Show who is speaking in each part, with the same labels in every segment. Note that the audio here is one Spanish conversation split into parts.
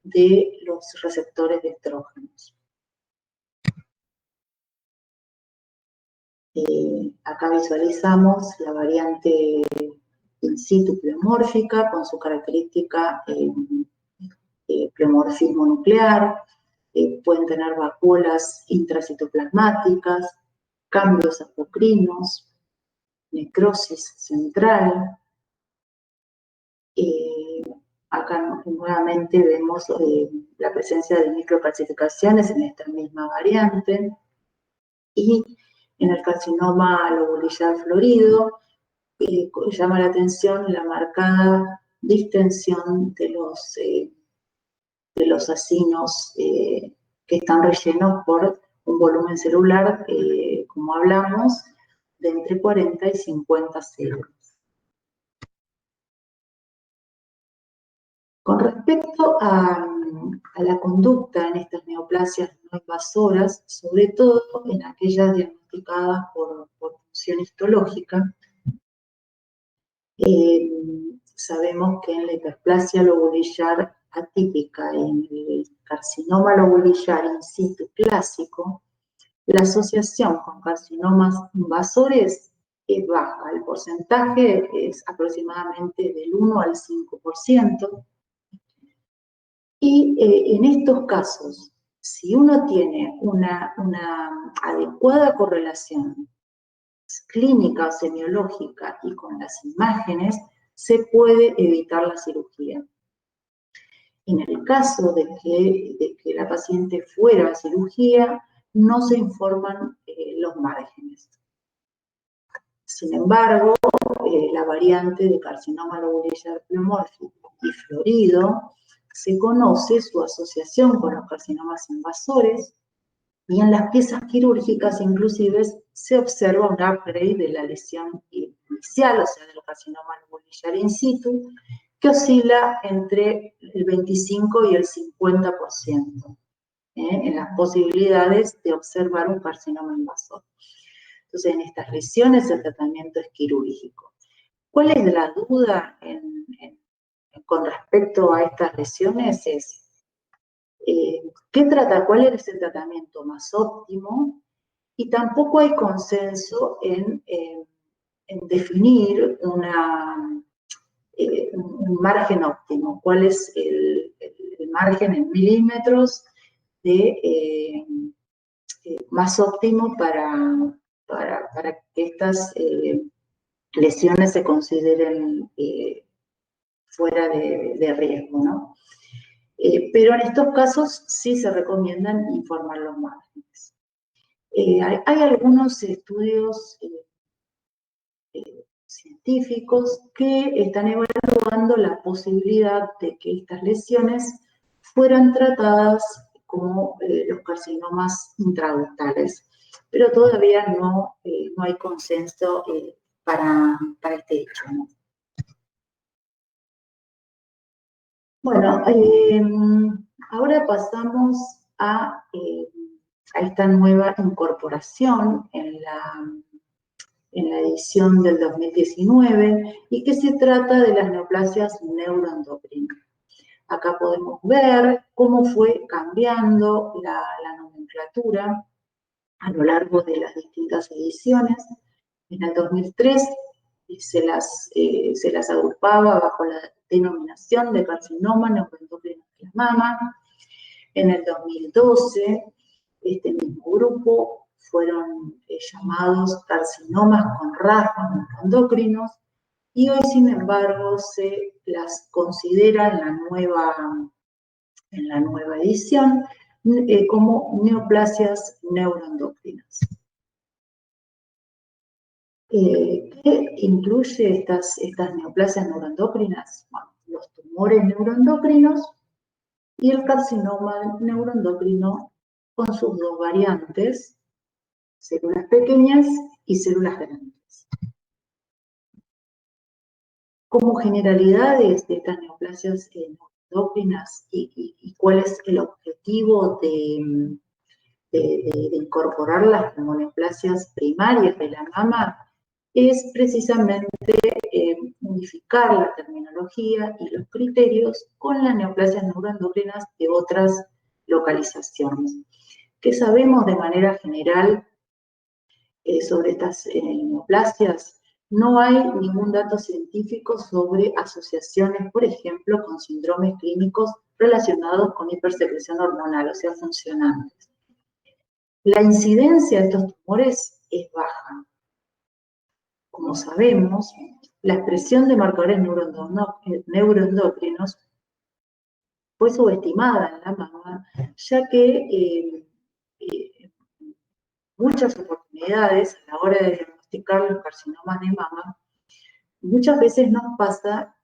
Speaker 1: de los receptores de estrógenos. Acá visualizamos la variante in situ pleomórfica con su característica pleomorfismo nuclear, pueden tener vacuolas intracitoplasmáticas, cambios apocrinos, necrosis central. Acá nuevamente vemos la presencia de microcalcificaciones en esta misma variante. Y en el carcinoma lobulillar florido, llama la atención la marcada distensión de los acinos que están rellenos por un volumen celular, como hablamos, de entre 40 y 50 células. Con respecto a la conducta en estas neoplasias no invasoras, sobre todo en aquellas diagnosticadas por función histológica, sabemos que en la hiperplasia lobulillar atípica y en el carcinoma lobulillar in situ clásico, la asociación con carcinomas invasores es baja. El porcentaje es aproximadamente del 1 al 5%. Y en estos casos, si uno tiene una adecuada correlación clínica o semiológica y con las imágenes, se puede evitar la cirugía. En el caso de que la paciente fuera a cirugía, no se informan los márgenes. Sin embargo, la variante de carcinoma lobulillar pleomórfico y florido, se conoce su asociación con los carcinomas invasores, y en las piezas quirúrgicas inclusive se observa un upgrade de la lesión inicial, o sea, del carcinoma lobulillar in situ, que oscila entre el 25 y el 50% en las posibilidades de observar un carcinoma invasor. Entonces, en estas lesiones el tratamiento es quirúrgico. ¿Cuál es la duda con respecto a estas lesiones? Es ¿cuál es el tratamiento más óptimo? Y tampoco hay consenso en definir un margen óptimo. ¿Cuál es el margen en milímetros más óptimo para que estas lesiones se consideren fuera de riesgo, ¿no? Pero en estos casos sí se recomiendan informar los márgenes. Hay algunos estudios científicos que están evaluando la posibilidad de que estas lesiones fueran tratadas como los carcinomas intraductales, pero todavía no hay consenso para este hecho, ¿no? Bueno, ahora pasamos a esta nueva incorporación en la edición del 2019, y que se trata de las neoplasias neuroendocrinas. Acá podemos ver cómo fue cambiando la nomenclatura a lo largo de las distintas ediciones. En el 2003 se las agrupaba bajo la denominación de carcinoma neuroendocrino de la mama. En el 2012, este mismo grupo fueron llamados carcinomas con rasgos neuroendocrinos, y hoy, sin embargo, se las considera en la nueva edición como neoplasias neuroendocrinas. ¿Qué incluye estas neoplasias neuroendocrinas? Bueno, los tumores neuroendocrinos y el carcinoma neuroendocrino con sus dos variantes, células pequeñas y células grandes. Como generalidades de estas neoplasias neuroendocrinas y cuál es el objetivo de incorporarlas como neoplasias primarias de la mama, es precisamente unificar la terminología y los criterios con las neoplasias neuroendocrinas de otras localizaciones. ¿Qué sabemos de manera general sobre estas neoplasias? No hay ningún dato científico sobre asociaciones, por ejemplo, con síndromes clínicos relacionados con hipersecreción hormonal, o sea, funcionantes. La incidencia de estos tumores es baja. Como sabemos, la expresión de marcadores neuroendocrinos fue subestimada en la mama, ya que muchas oportunidades a la hora de diagnosticar los carcinomas de mama, muchas veces nos pasa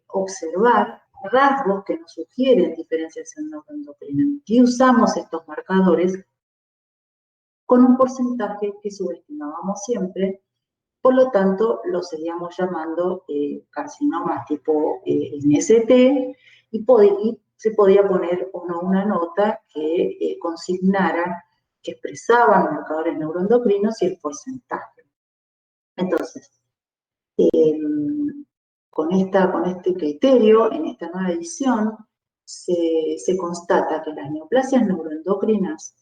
Speaker 1: observar rasgos que nos sugieren diferenciación neuroendocrina. Y usamos estos marcadores con un porcentaje que subestimábamos siempre. Por lo tanto, lo seguíamos llamando carcinomas tipo NST y se podía poner o no una nota que consignara que expresaban marcadores neuroendocrinos y el porcentaje. Entonces, con este criterio, en esta nueva edición, se constata que las neoplasias neuroendocrinas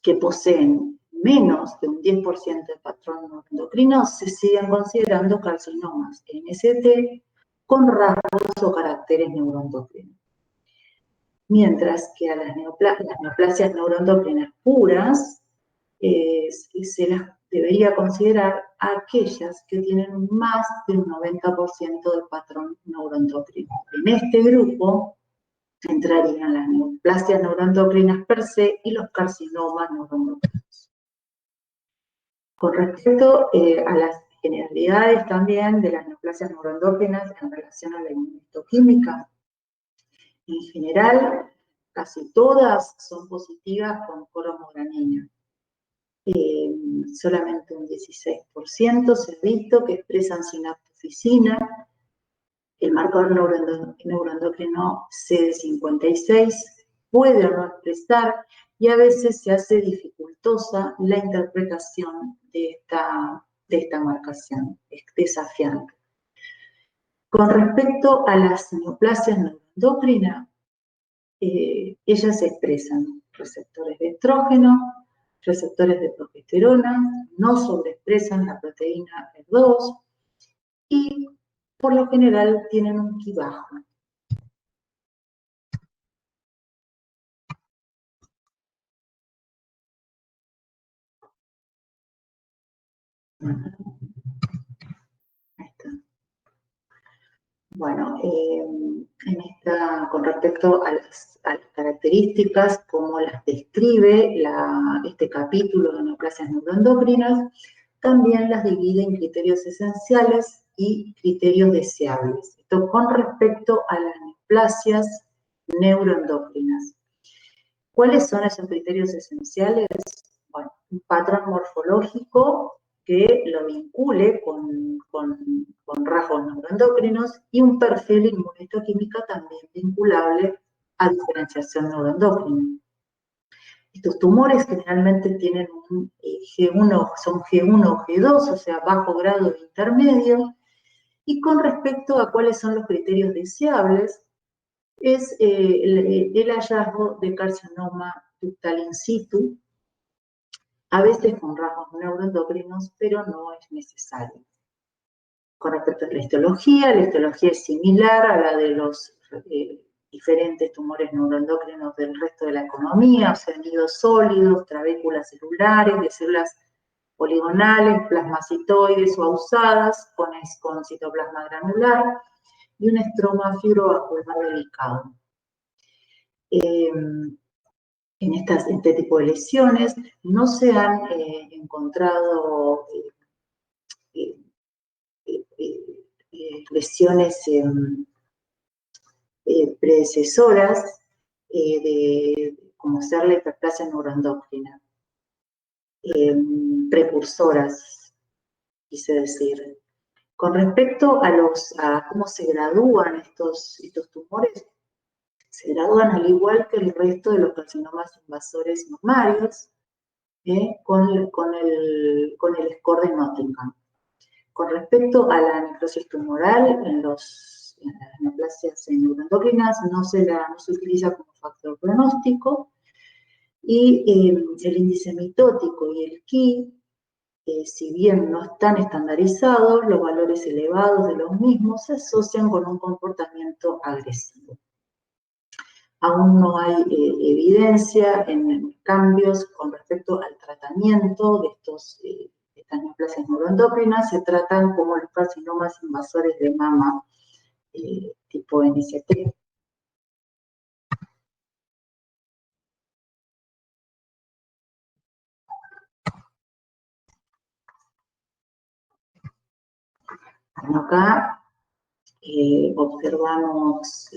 Speaker 1: que poseen menos de un 10% de patrón neuroendocrino se siguen considerando carcinomas NST con rasgos o caracteres neuroendocrinos. Mientras que a las neoplasias neuroendocrinas puras se las debería considerar a aquellas que tienen más de un 90% de patrón neuroendocrino. En este grupo entrarían las neoplasias neuroendocrinas per se y los carcinomas neuroendocrinos. Con respecto a las generalidades también de las neoplasias neuroendocrinas en relación a la inmunohistoquímica, en general, casi todas son positivas con cromogranina. Solamente un 16% se ha visto que expresan sinaptofisina, el marcador neuroendocrino CD56 puede o no expresar, y a veces se hace dificultosa la interpretación de esta marcación, es desafiante. Con respecto a las neoplasias neuroendocrinas, ellas expresan receptores de estrógeno, receptores de progesterona, no sobreexpresan la proteína HER2 y por lo general tienen un Ki bajo. Ahí está. Bueno, con respecto a las características, como las describe este capítulo de neoplasias neuroendocrinas, también las divide en criterios esenciales y criterios deseables. Esto con respecto a las neoplasias neuroendocrinas. ¿Cuáles son esos criterios esenciales? Bueno, un patrón morfológico que lo vincule con rasgos neuroendocrinos y un perfil inmunohistoquímica también vinculable a diferenciación neuroendocrina. Estos tumores generalmente tienen un G1, son G1 o G2, o sea, bajo grado de intermedio, y con respecto a cuáles son los criterios deseables, es el hallazgo de carcinoma ductal in situ, a veces con rasgos neuroendocrinos, pero no es necesario. Con respecto a la histología es similar a la de los diferentes tumores neuroendocrinos del resto de la economía, o sea, nidos sólidos, trabéculas celulares, de células poligonales, plasmacitoides o ausadas, con citoplasma granular, y un estroma fibrovascular delicado. En este tipo de lesiones no se han encontrado lesiones predecesoras como ser la hiperplasia neuroendocrina, precursoras, quise decir. Con respecto a cómo se gradúan estos tumores, se gradúan al igual que el resto de los carcinomas invasores mamarios, con el score de Nottingham. Con respecto a la necrosis tumoral, en las neoplasias neuroendocrinas no se utiliza como factor pronóstico, y el índice mitótico y el Ki, si bien no están estandarizados, los valores elevados de los mismos se asocian con un comportamiento agresivo. Aún no hay evidencia en cambios con respecto al tratamiento de estas neoplasias neuroendocrinas. Se tratan como los carcinomas invasores de mama tipo NST. Bueno, acá observamos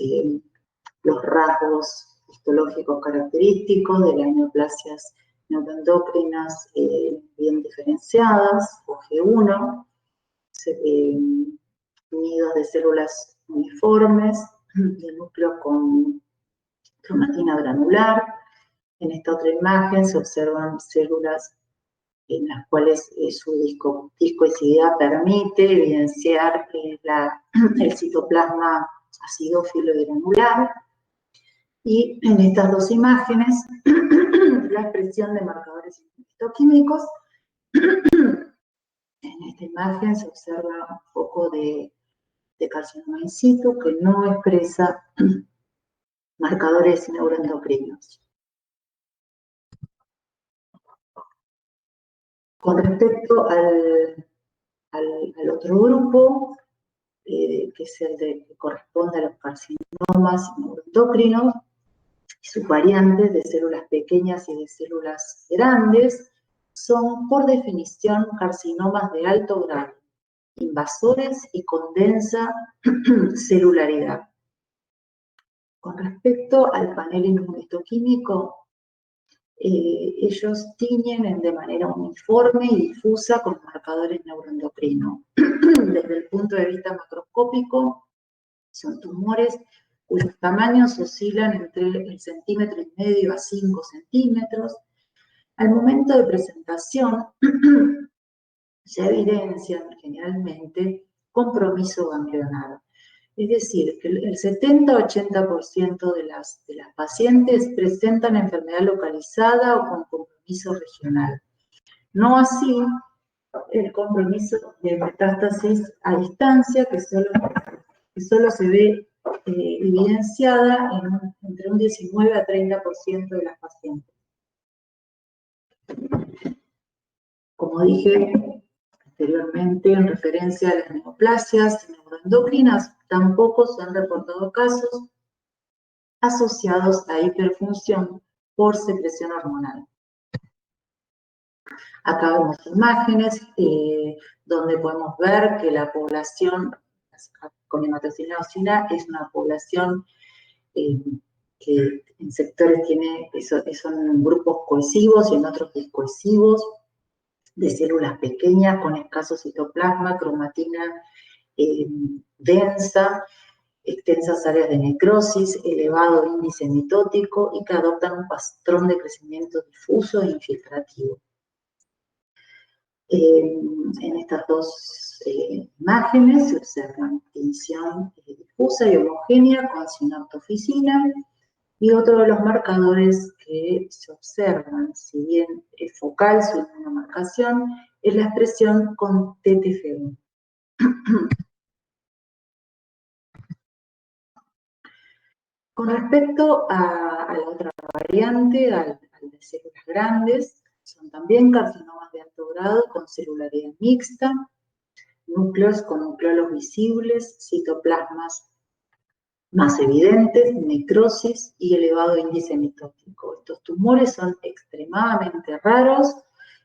Speaker 1: los rasgos histológicos característicos de las neoplasias neuroendocrinas bien diferenciadas, OG1, nidos de células uniformes, de núcleo con cromatina granular. En esta otra imagen se observan células en las cuales su discoicidad permite evidenciar el citoplasma acidófilo y granular. Y en estas dos imágenes, la expresión de marcadores histoquímicos. En esta imagen se observa un foco de carcinoma in situ que no expresa marcadores neuroendocrinos. Con respecto al otro grupo, que es el que corresponde a los carcinomas neuroendocrinos, y sus variantes de células pequeñas y de células grandes, son por definición carcinomas de alto grado, invasores y con densa celularidad. Con respecto al panel inmunohistoquímico, ellos tiñen de manera uniforme y difusa con marcadores neuroendocrinos. Desde el punto de vista macroscópico, son tumores cuyos tamaños oscilan entre el 1,5 centímetros a 5 centímetros. Al momento de presentación, se evidencian generalmente compromiso ganglionar. Es decir, que el 70-80% de las pacientes presentan enfermedad localizada o con compromiso regional. No así el compromiso de metástasis a distancia, que solo se ve evidenciada entre un 19-30% de las pacientes. Como dije anteriormente, en referencia a las neoplasias neuroendocrinas, tampoco se han reportado casos asociados a hiperfunción por secreción hormonal. Acá vemos imágenes donde podemos ver que la población con hematoxilina es una población que en sectores son grupos cohesivos y en otros discohesivos, de células pequeñas con escaso citoplasma, cromatina densa, extensas áreas de necrosis, elevado índice mitótico y que adoptan un patrón de crecimiento difuso e infiltrativo. En estas dos imágenes se observan tinción difusa y homogénea con sinaptoficina, y otro de los marcadores que se observan, si bien es focal su inmunomarcación, es la expresión con TTF1. Con respecto a la otra variante, al de células grandes, son también carcinomas de alto grado con celularidad mixta, núcleos con nucleolos visibles, citoplasmas más evidentes, necrosis y elevado índice mitótico. Estos tumores son extremadamente raros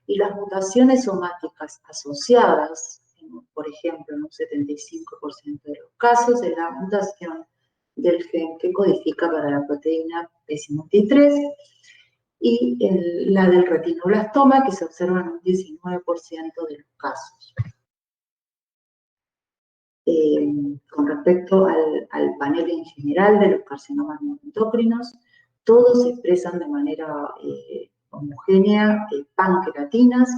Speaker 1: y las mutaciones somáticas asociadas, por ejemplo, en un 75% de los casos, es la mutación del gen que codifica para la proteína P53 y la del retinoblastoma, que se observa en un 19% de los casos. Con respecto al panel en general de los carcinomas neuroendocrinos, todos se expresan de manera homogénea, panqueratinas.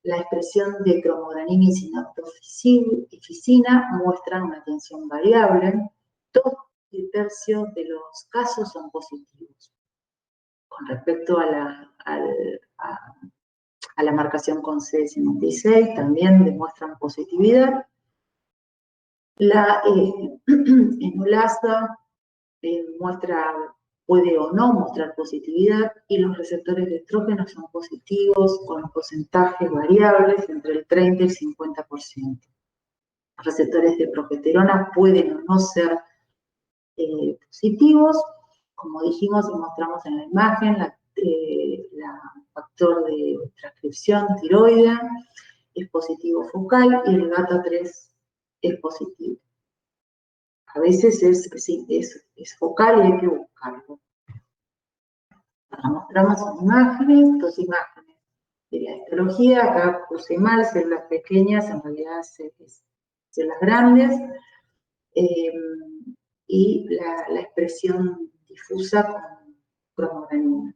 Speaker 1: La expresión de cromogranina y sinaptofisina muestran una tensión variable. 2/3 de los casos son positivos. Con respecto a la marcación con CD56, también demuestran positividad. La enolasa puede o no mostrar positividad, y los receptores de estrógeno son positivos con porcentajes variables entre el 30 y el 50%. Los receptores de progesterona pueden o no ser positivos. Como dijimos y mostramos en la imagen, la factor de transcripción tiroidea es positivo focal y el GATA3 es positivo. A veces es focal y hay que buscarlo. Ahora mostramos imágenes, dos imágenes de la histología. Acá puse mal células pequeñas, en realidad es células grandes. Y la expresión difusa con cromogranina.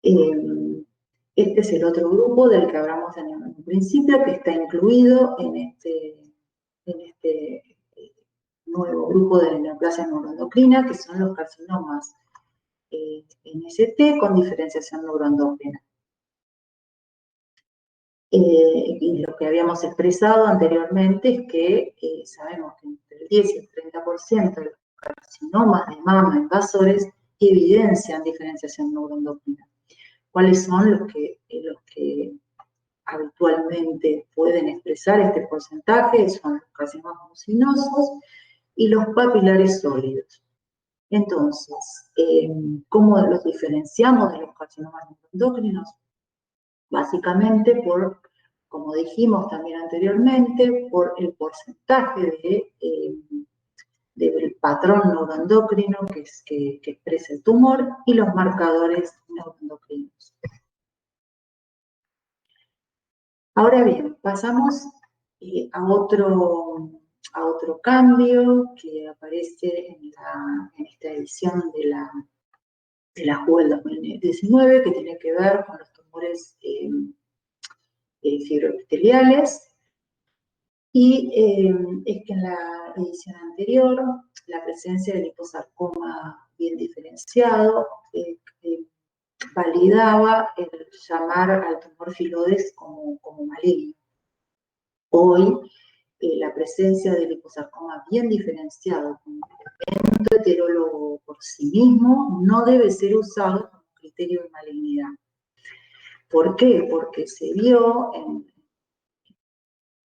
Speaker 1: Este es el otro grupo del que hablamos en un principio, que está incluido en este nuevo grupo de neoplasia neuroendocrina, que son los carcinomas NST con diferenciación neuroendocrina. Y lo que habíamos expresado anteriormente es que sabemos que entre el 10 y el 30% de los carcinomas de mama invasores evidencian diferenciación neuroendocrina. ¿Cuáles son los que habitualmente pueden expresar este porcentaje? Son los carcinomas mucinosos y los papilares sólidos. Entonces, ¿cómo los diferenciamos de los carcinomas neuroendocrinos? Básicamente como dijimos también anteriormente, por el porcentaje del patrón neuroendocrino que expresa el tumor y los marcadores neuroendocrinos. Ahora bien, pasamos a otro cambio que aparece en esta edición de la JUVE del 2019, que tiene que ver con los tumores fibroepiteliales, y es que en la edición anterior la presencia del liposarcoma bien diferenciado validaba el llamar al tumor filodes como maligno. Hoy la presencia del liposarcoma bien diferenciado como elemento heterólogo por sí mismo no debe ser usado como criterio de malignidad. ¿Por qué? Porque se vio en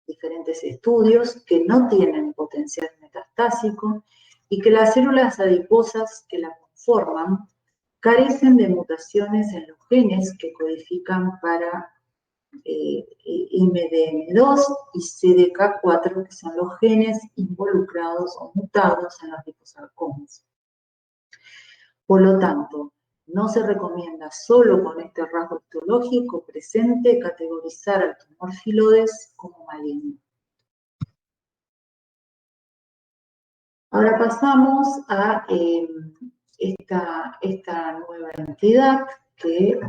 Speaker 1: diferentes estudios que no tienen potencial metastásico y que las células adiposas que la conforman carecen de mutaciones en los genes que codifican para MDM2 y CDK4, que son los genes involucrados o mutados en los liposarcomas. Por lo tanto, no se recomienda solo con este rasgo histológico presente categorizar al tumor filodes como maligno. Ahora pasamos a esta nueva entidad que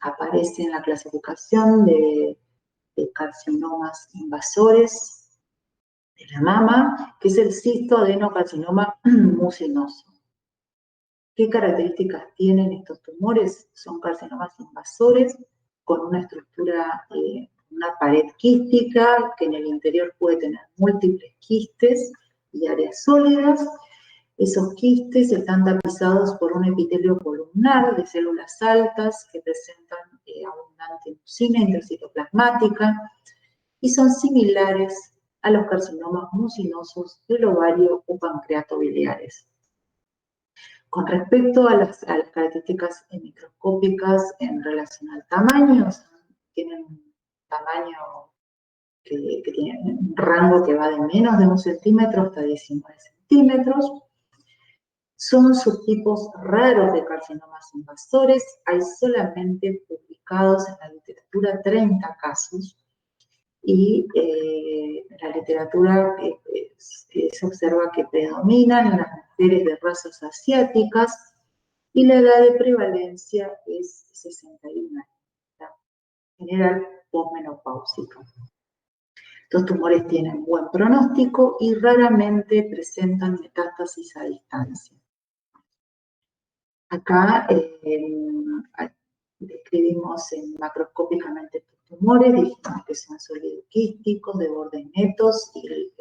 Speaker 1: aparece en la clasificación de carcinomas invasores de la mama, que es el cistoadenocarcinoma mucinoso. ¿Qué características tienen estos tumores? Son carcinomas invasores con una estructura, una pared quística, que en el interior puede tener múltiples quistes y áreas sólidas. Esos quistes están tapizados por un epitelio columnar de células altas que presentan abundante mucina intracitoplasmática y son similares a los carcinomas mucinosos del ovario o pancreato biliares. Con respecto a las características microscópicas en relación al tamaño, tienen un tamaño que tiene un rango que va de menos de 1 centímetro hasta 19 centímetros. Son subtipos raros de carcinomas invasores. Hay solamente publicados en la literatura 30 casos y en la literatura se observa que predominan en las mujeres de razas asiáticas y la edad de prevalencia es 61 años, en general posmenopáusica. Estos tumores tienen buen pronóstico y raramente presentan metástasis a distancia. Acá describimos macroscópicamente estos tumores, dijimos que son sólido-quísticos, de bordes netos, y el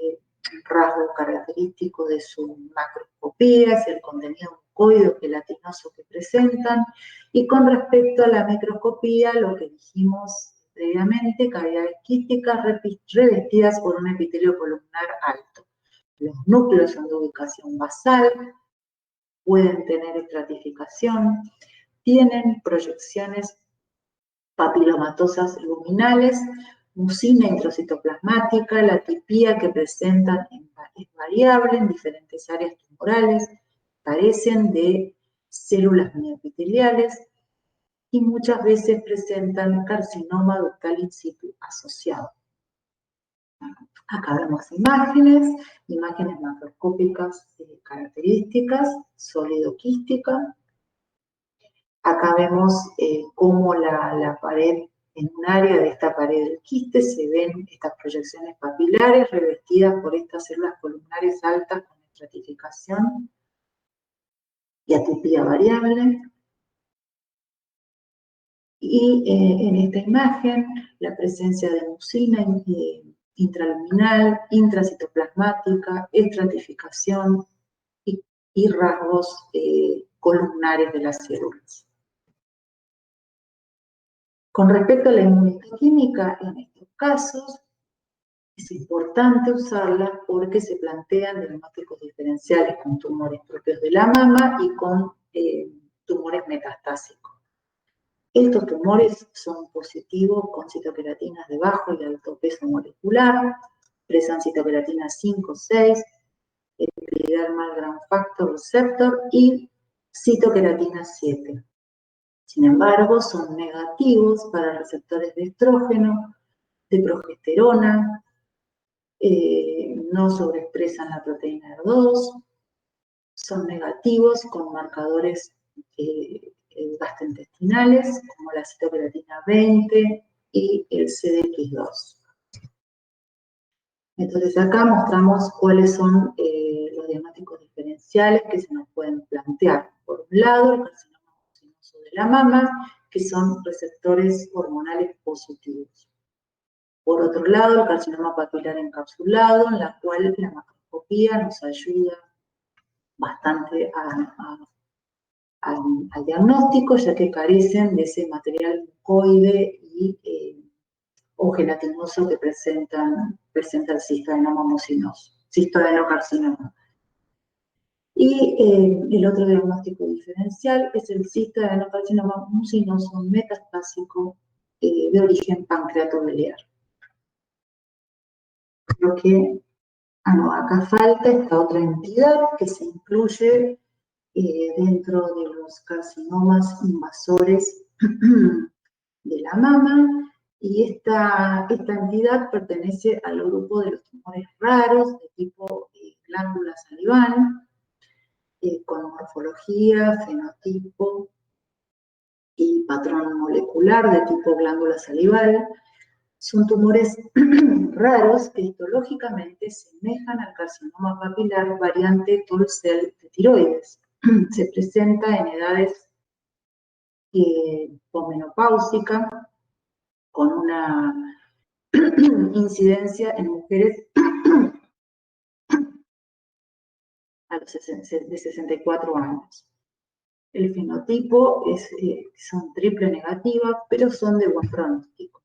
Speaker 1: rasgo característico de su macroscopía es el contenido mucoide o gelatinoso que presentan, y con respecto a la microscopía, lo que dijimos previamente, cavidades quísticas revestidas por un epitelio columnar alto. Los núcleos son de ubicación basal, pueden tener estratificación, tienen proyecciones papilomatosas luminales, mucina intracitoplasmática, la tipía que presentan es variable en diferentes áreas tumorales, carecen de células miopiteliales y muchas veces presentan carcinoma ductal in situ asociado. Acá vemos imágenes macroscópicas características, sólido-quística. Acá vemos cómo la pared, en un área de esta pared del quiste, se ven estas proyecciones papilares revestidas por estas células columnares altas con estratificación y atipía variable. Y en esta imagen, la presencia de mucina intraluminal, intracitoplasmática, estratificación y rasgos columnares de las células. Con respecto a la inmunohistoquímica, en estos casos, es importante usarla porque se plantean diagnósticos diferenciales con tumores propios de la mama y con tumores metastásicos. Estos tumores son positivos con citoqueratinas de bajo y alto peso molecular, expresan citoqueratina 5, 6, epidermal growth factor receptor y citoqueratina 7. Sin embargo, son negativos para receptores de estrógeno, de progesterona, no sobreexpresan la proteína R2, son negativos con marcadores gastrointestinales, como la citoqueratina 20 y el CDX2. Entonces acá mostramos cuáles son los diagnósticos diferenciales que se nos pueden plantear. Por un lado, el carcinoma mucinoso de la mama, que son receptores hormonales positivos. Por otro lado, el carcinoma papilar encapsulado, en la cual la macroscopía nos ayuda bastante al diagnóstico, ya que carecen de ese material mucoide o gelatinoso que presenta el cistoadenoma mucinoso, cistoadenocarcinoma. Y el otro diagnóstico diferencial es el cistoadenocarcinoma mucinoso metastásico de origen pancreatobiliar. Creo que acá falta esta otra entidad que se incluye dentro de los carcinomas invasores de la mama, y esta entidad pertenece al grupo de los tumores raros de tipo glándula salival, con morfología, fenotipo y patrón molecular de tipo glándula salival. Son tumores raros que histológicamente semejan al carcinoma papilar variante Tolcel de tiroides. Se presenta en edades posmenopáusica, con una incidencia en mujeres de 64 años. El fenotipo son triple negativas, pero son de buen pronóstico.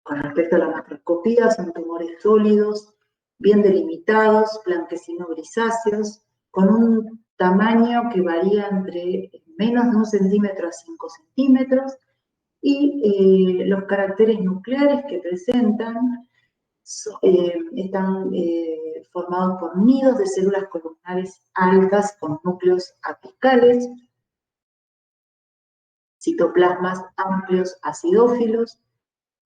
Speaker 1: Con respecto a la macroscopía, son tumores sólidos, bien delimitados, blanquecino-grisáceos, con un tamaño que varía entre menos de 1 centímetro a 5 centímetros, y los caracteres nucleares que presentan están formados por nidos de células columnares altas con núcleos apicales, citoplasmas amplios acidófilos,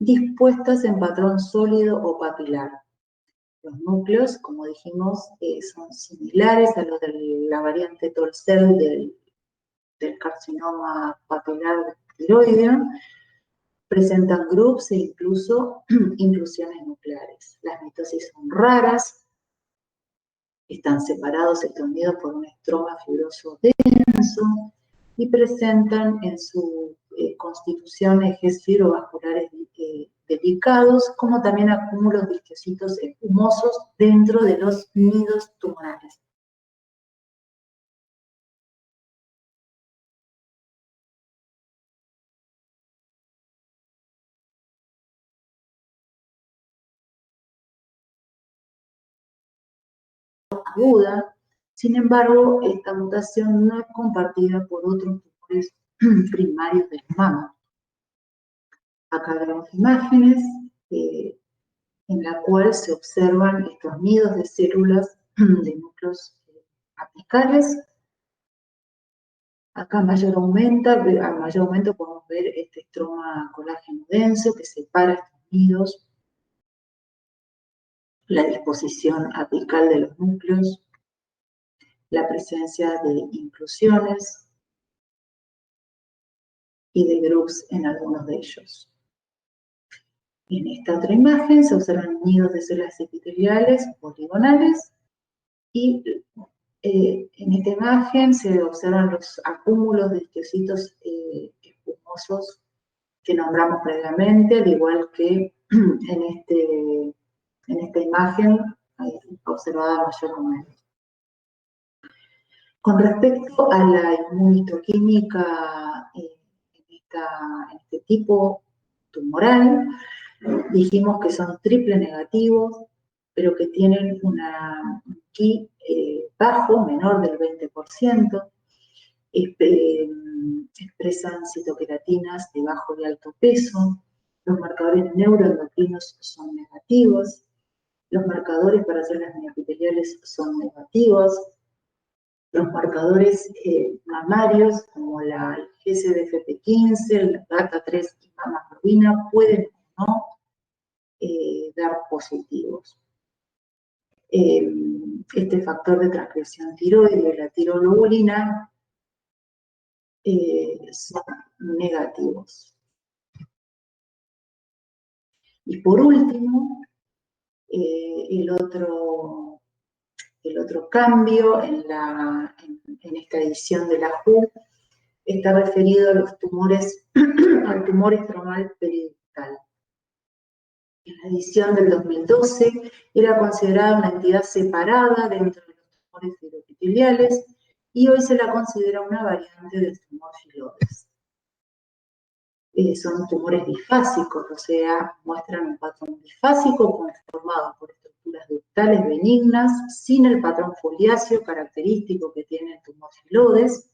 Speaker 1: dispuestas en patrón sólido o papilar. Los núcleos, como dijimos, son similares a los de la variante Tolcel del carcinoma papilar tiroideo, presentan groups e incluso inclusiones nucleares. Las mitosis son raras, están separados, están unidos por un estroma fibroso denso y presentan en su constitución ejes fibrovasculares delicados, como también acúmulos de histocitos espumosos dentro de los nidos tumorales. Aguda. Sin embargo, esta mutación no es compartida por otros tumores primarios del mama. Acá vemos imágenes en la cual se observan estos nidos de células de núcleos apicales. Acá a mayor aumento podemos ver este estroma colágeno denso que separa estos nidos, la disposición apical de los núcleos, la presencia de inclusiones y de groups en algunos de ellos. En esta otra imagen se observan nidos de células epiteliales poligonales y en esta imagen se observan los acúmulos de histocitos espumosos que nombramos previamente, al igual que en esta imagen observada mayormente. Con respecto a la inmunistoquímica en este tipo tumoral, dijimos que son triple negativos, pero que tienen un Ki bajo, menor del 20%, expresan citoqueratinas de bajo y alto peso, los marcadores neuroendocrinos son negativos, los marcadores para células miopiteliales son negativos, los marcadores mamarios como la GSDFP15, la DATA3 y hemoglobina pueden o no dar positivos. Este factor de transcripción tiroidea y la tiroglobulina son negativos. Y por último, el otro cambio en esta edición de la WHO está referido a los tumores, al tumor estromal periductal. En la edición del 2012 era considerada una entidad separada dentro de los tumores fibroepiteliales y hoy se la considera una variante del tumor filodes. Son tumores bifásicos, o sea, muestran un patrón bifásico conformado por estructuras ductales benignas, sin el patrón foliáceo característico que tiene el tumor filodes.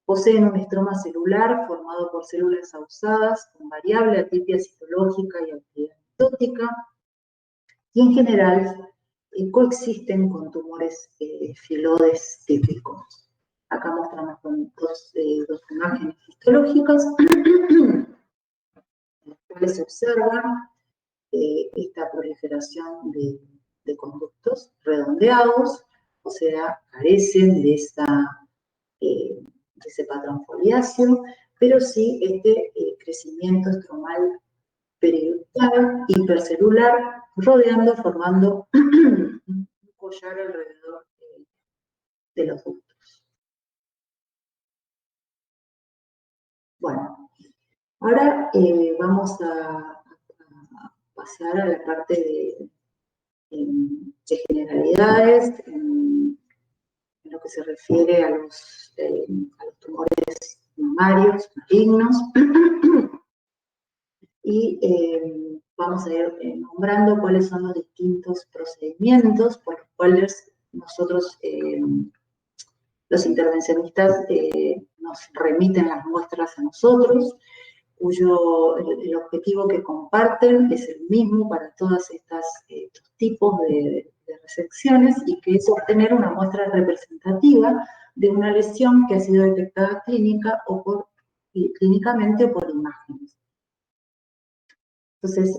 Speaker 1: Poseen un estroma celular formado por células ausadas con variable atipia citológica y actividad mitótica, y en general coexisten con tumores filodes típicos. Acá mostramos con dos imágenes histológicas, en las cuales se observa esta proliferación de conductos redondeados, o sea, carecen de ese patrón foliáceo, pero sí este crecimiento estromal periductal, hipercelular, rodeando, formando un collar alrededor de los ductos. Bueno, ahora vamos a pasar a la parte de generalidades, en lo que se refiere a los tumores mamarios malignos. Y vamos a ir nombrando cuáles son los distintos procedimientos por los cuales nosotros, los intervencionistas, nos remiten las muestras a nosotros, cuyo el objetivo que comparten es el mismo para todos estos tipos de resecciones, y que es obtener una muestra representativa de una lesión que ha sido detectada clínicamente o por imágenes. Entonces,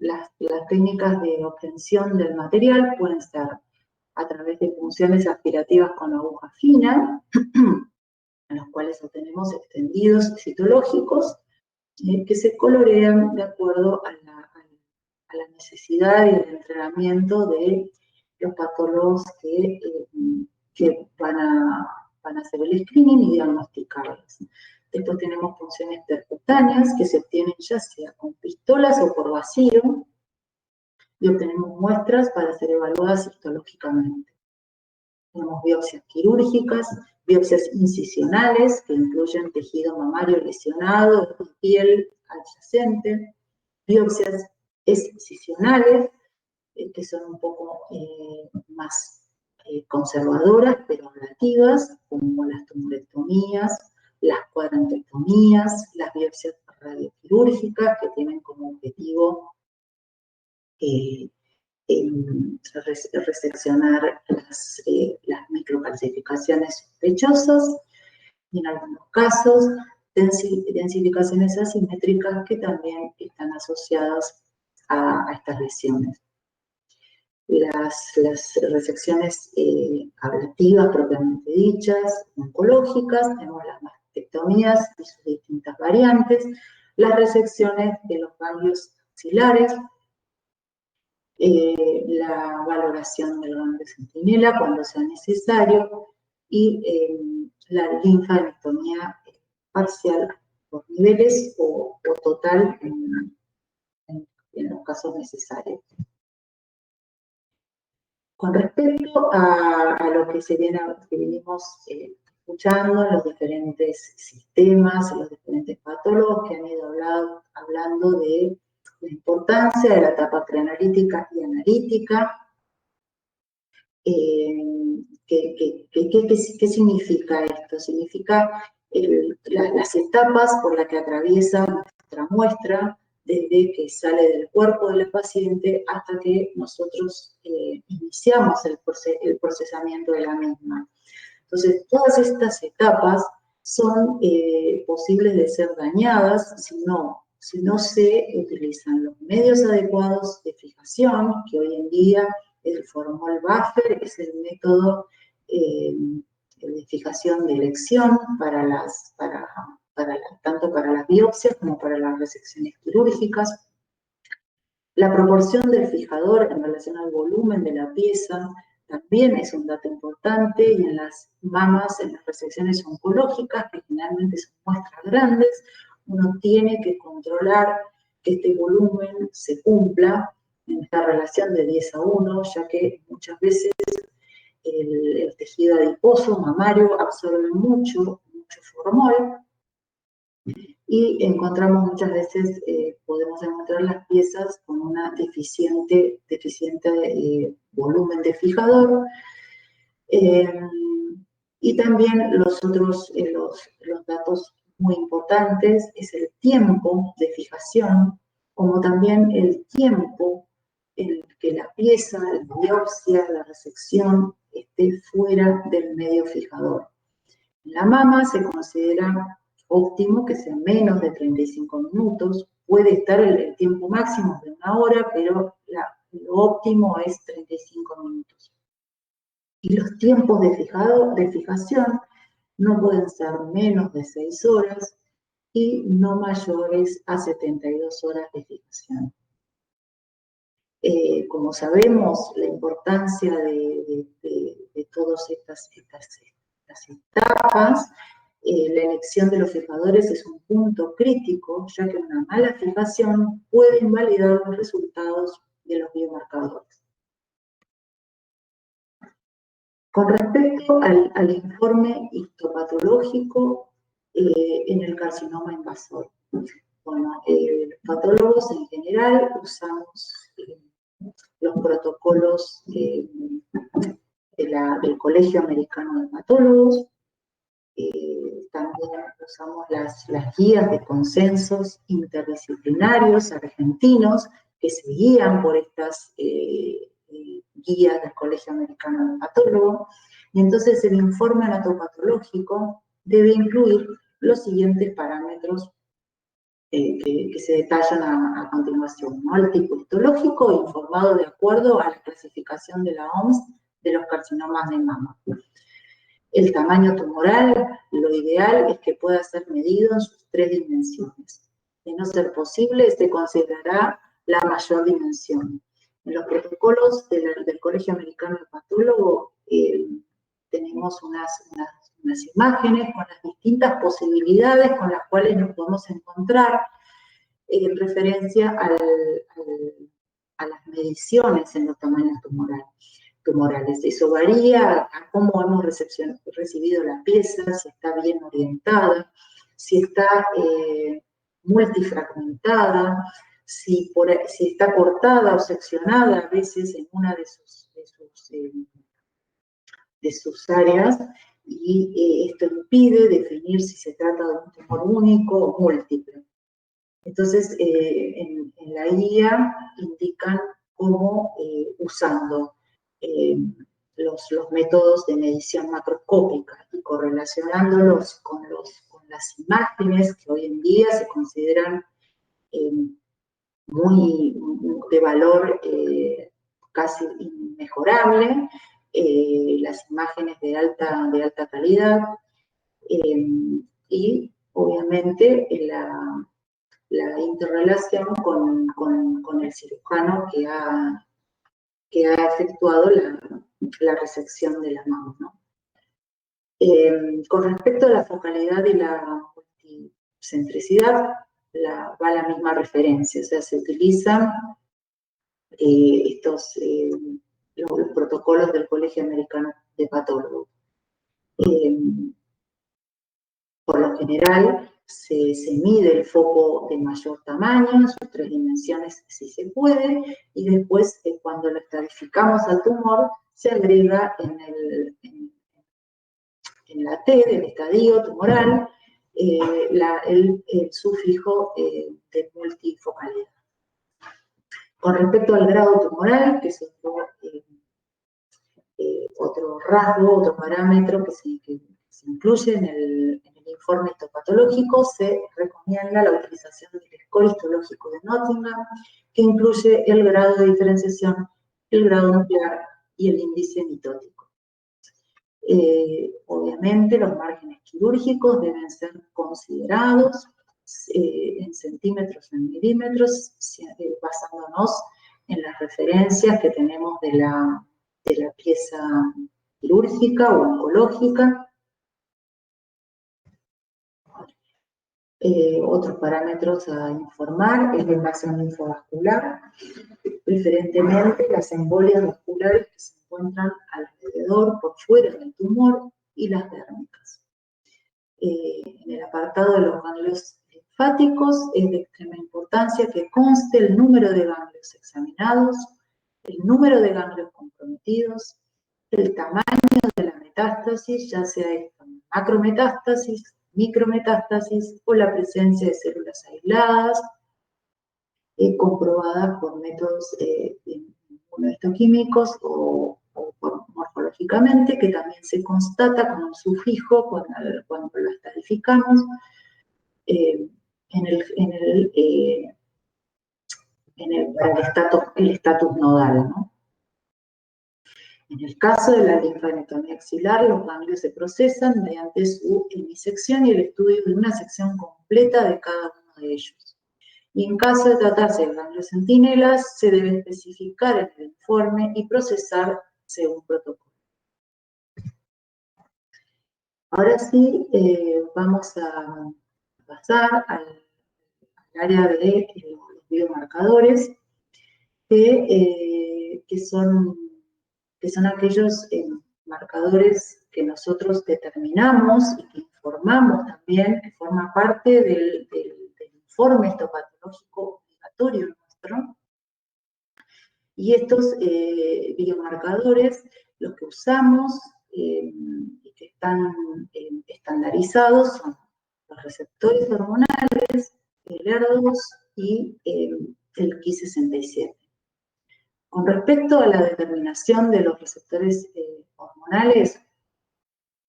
Speaker 1: las técnicas de obtención del material pueden ser a través de punciones aspirativas con aguja fina, en los cuales obtenemos extendidos citológicos que se colorean de acuerdo a la necesidad y el entrenamiento de los patólogos que van a hacer el screening y diagnosticarlos. Después tenemos punciones percutáneas que se obtienen ya sea con pistolas o por vacío y obtenemos muestras para ser evaluadas histológicamente. Tenemos biopsias quirúrgicas, biopsias incisionales que incluyen tejido mamario lesionado y piel adyacente, biopsias excisionales que son un poco más conservadoras pero ablativas, como las tumorectomías, las cuadrantectomías, las biopsias radioquirúrgicas que tienen como objetivo reseccionar las microcalcificaciones sospechosas y en algunos casos densificaciones asimétricas que también están asociadas a estas lesiones. Las resecciones ablativas propiamente dichas, oncológicas, tenemos las mastectomías y sus distintas variantes, las resecciones de los ganglios axilares, la valoración del ganglio centinela cuando sea necesario y la linfadenectomía parcial por niveles o total en los casos necesarios. Con respecto a lo que venimos escuchando, los diferentes sistemas, los diferentes patólogos que han ido hablando de la importancia de la etapa preanalítica y analítica. ¿Qué significa esto? Significa las etapas por las que atraviesa nuestra muestra desde que sale del cuerpo de la paciente hasta que nosotros iniciamos el procesamiento de la misma. Entonces, todas estas etapas son posibles de ser dañadas si no se utilizan los medios adecuados de fijación, que hoy en día el formol buffer es el método de fijación de elección tanto para las biopsias como para las resecciones quirúrgicas. La proporción del fijador en relación al volumen de la pieza también es un dato importante, y en las mamas, en las resecciones oncológicas, que generalmente son muestras grandes, uno tiene que controlar que este volumen se cumpla en esta relación de 10:1, ya que muchas veces el tejido adiposo mamario absorbe mucho formol, y encontramos muchas veces, podemos encontrar las piezas con una deficiente volumen de fijador, y también los datos muy importantes es el tiempo de fijación, como también el tiempo en que la pieza, la biopsia, la resección esté fuera del medio fijador. En la mama se considera óptimo que sea menos de 35 minutos, puede estar el tiempo máximo de 1 hora, pero lo óptimo es 35 minutos. Y los tiempos de fijación no pueden ser menos de 6 horas y no mayores a 72 horas de fijación. Como sabemos, la importancia de todas estas etapas, la elección de los fijadores es un punto crítico, ya que una mala fijación puede invalidar los resultados de los biomarcadores. Con respecto al informe histopatológico en el carcinoma invasor, bueno, los patólogos en general usamos los protocolos del Colegio Americano de Hematólogos. También usamos las guías de consensos interdisciplinarios argentinos que se guían por estas guías del Colegio Americano de Hematólogos. Y entonces el informe anatopatológico debe incluir los siguientes parámetros que se detallan a continuación, ¿no? El tipo histológico informado de acuerdo a la clasificación de la OMS de los carcinomas de mama. El tamaño tumoral, lo ideal es que pueda ser medido en sus 3 dimensiones. De no ser posible, se considerará la mayor dimensión. En los protocolos del Colegio Americano de Patólogos tenemos unas imágenes con las distintas posibilidades con las cuales nos podemos encontrar en referencia a las mediciones en los tamaños tumorales. Eso varía a cómo hemos recibido la pieza, si está bien orientada, si está multifragmentada, si está cortada o seccionada a veces en una de sus áreas, y esto impide definir si se trata de un tumor único o múltiple. Entonces, en la guía indican cómo, usando los métodos de medición macroscópica y correlacionándolos con las imágenes que hoy en día se consideran muy de valor casi inmejorable, las imágenes de alta calidad, y obviamente la interrelación con el cirujano que ha efectuado la resección de la mama, ¿no? Con respecto a la focalidad y la multicentricidad, va la misma referencia, o sea, se utilizan los protocolos del Colegio Americano de Patólogos. Por lo general, se mide el foco de mayor tamaño, en sus 3 dimensiones si se puede, y después, cuando lo estratificamos al tumor, se agrega en la T del estadio tumoral el sufijo de multifocalidad. Con respecto al grado tumoral, que es otro rasgo, otro parámetro que se incluye en el informe histopatológico, se recomienda la utilización del score histológico de Nottingham, que incluye el grado de diferenciación, el grado nuclear y el índice mitótico. Obviamente, los márgenes quirúrgicos deben ser considerados en centímetros, en milímetros, basándonos en las referencias que tenemos de la pieza quirúrgica o oncológica. Otros parámetros a informar es la invasión linfovascular, preferentemente las embolias vasculares que se encuentran alrededor, por fuera del tumor, y las dérmicas. En el apartado de los ganglios linfáticos es de extrema importancia que conste el número de ganglios examinados, el número de ganglios comprometidos, el tamaño de la metástasis, ya sea esta macrometástasis, micrometástasis o la presencia de células aisladas, comprobadas por métodos inmunohistoquímicos o morfológicamente, que también se constata con un sufijo cuando lo estadificamos para el estatus nodal, ¿no? En el caso de la linfadenectomía axilar, los ganglios se procesan mediante su hemisección y el estudio de una sección completa de cada uno de ellos. Y en caso de tratarse de ganglios centinelas, se debe especificar en el informe y procesar según protocolo. Ahora sí, vamos a pasar al área de los biomarcadores, que son aquellos marcadores que nosotros determinamos y que informamos también, que forma parte del informe histopatológico obligatorio nuestro. Y estos biomarcadores, los que usamos y que están estandarizados, son los receptores hormonales, el ER2 y el Ki67. Con respecto a la determinación de los receptores hormonales,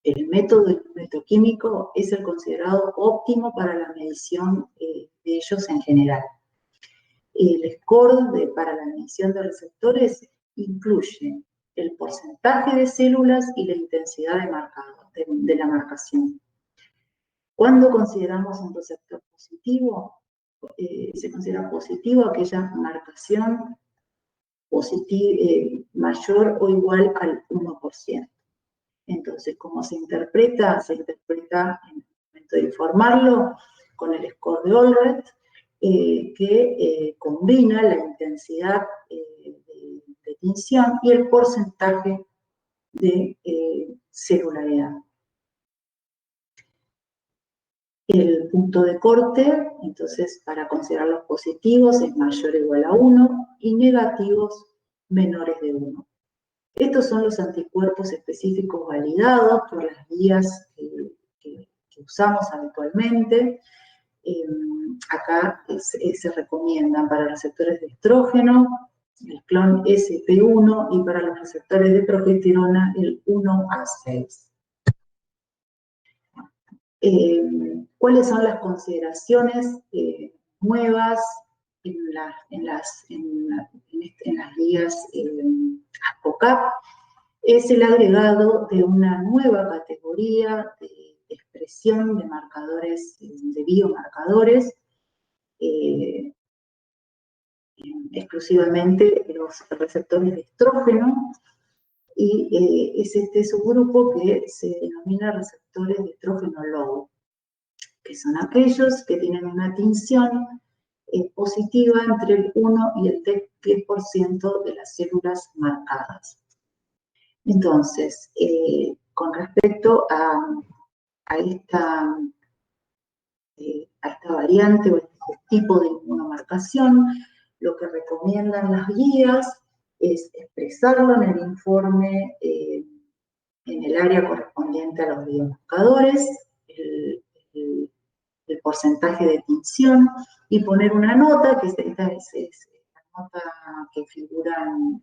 Speaker 1: el método inmunohistoquímico es el considerado óptimo para la medición de ellos en general. El score para la medición de receptores incluye el porcentaje de células y la intensidad de marcado. de la marcación. ¿Cuándo consideramos un receptor positivo? Se considera positivo aquella marcación mayor o igual al 1%. Entonces, ¿cómo se interpreta? Se interpreta en el momento de informarlo con el score de Olbrecht, que combina la intensidad de tinción y el porcentaje de celularidad. El punto de corte, entonces, para considerarlos positivos es mayor o igual a 1 y negativos menores de 1. Estos son los anticuerpos específicos validados por las guías que usamos habitualmente. Acá se recomiendan para receptores de estrógeno el clon SP1 y para los receptores de progesterona el 1A6. ¿Cuáles son las consideraciones nuevas en las guías ASCO-CAP? Es el agregado de una nueva categoría de expresión de marcadores, de biomarcadores, exclusivamente los receptores de estrógeno, y es este subgrupo que se denomina receptores de estrógeno low, que son aquellos que tienen una tinción positiva entre el 1 y el 10% de las células marcadas. Entonces, con respecto a esta variante o este tipo de inmunomarcación, lo que recomiendan las guías es expresarlo en el informe en el área correspondiente a los biomarcadores, el porcentaje de tinción, y poner una nota, que esta es la nota que figura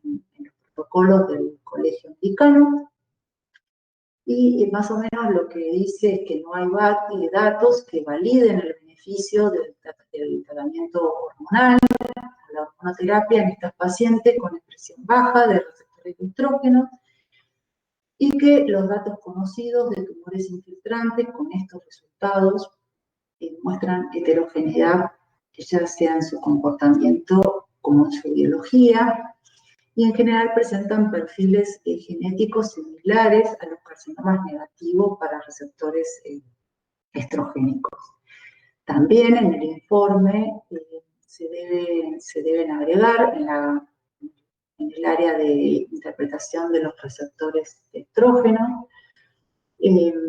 Speaker 1: en los protocolos del Colegio Americano, y más o menos lo que dice es que no hay datos que validen el beneficio del tratamiento hormonal, la hormonoterapia en estas pacientes con expresión baja de receptores de estrógeno, y que los datos conocidos de tumores infiltrantes con estos resultados muestran heterogeneidad, ya sea en su comportamiento como en su biología, y en general presentan perfiles genéticos similares a los carcinomas negativos para receptores estrogénicos. También en el informe se deben agregar en el área de interpretación de los receptores de estrógeno,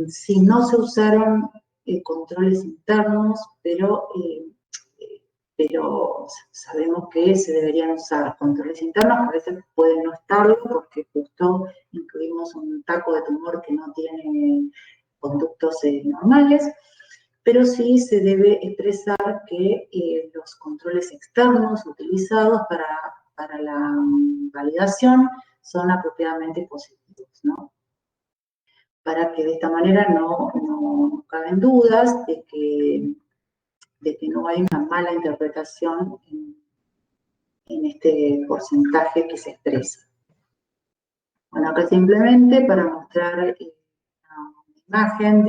Speaker 1: si no se usaron controles internos, pero sabemos que se deberían usar controles internos, a veces pueden no estarlo porque justo incluimos un taco de tumor que no tiene conductos normales, pero sí se debe expresar que los controles externos utilizados para la validación son apropiadamente positivos, ¿no? Para que de esta manera no caben dudas de que no hay una mala interpretación en este porcentaje que se expresa. Bueno, acá simplemente para mostrar una imagen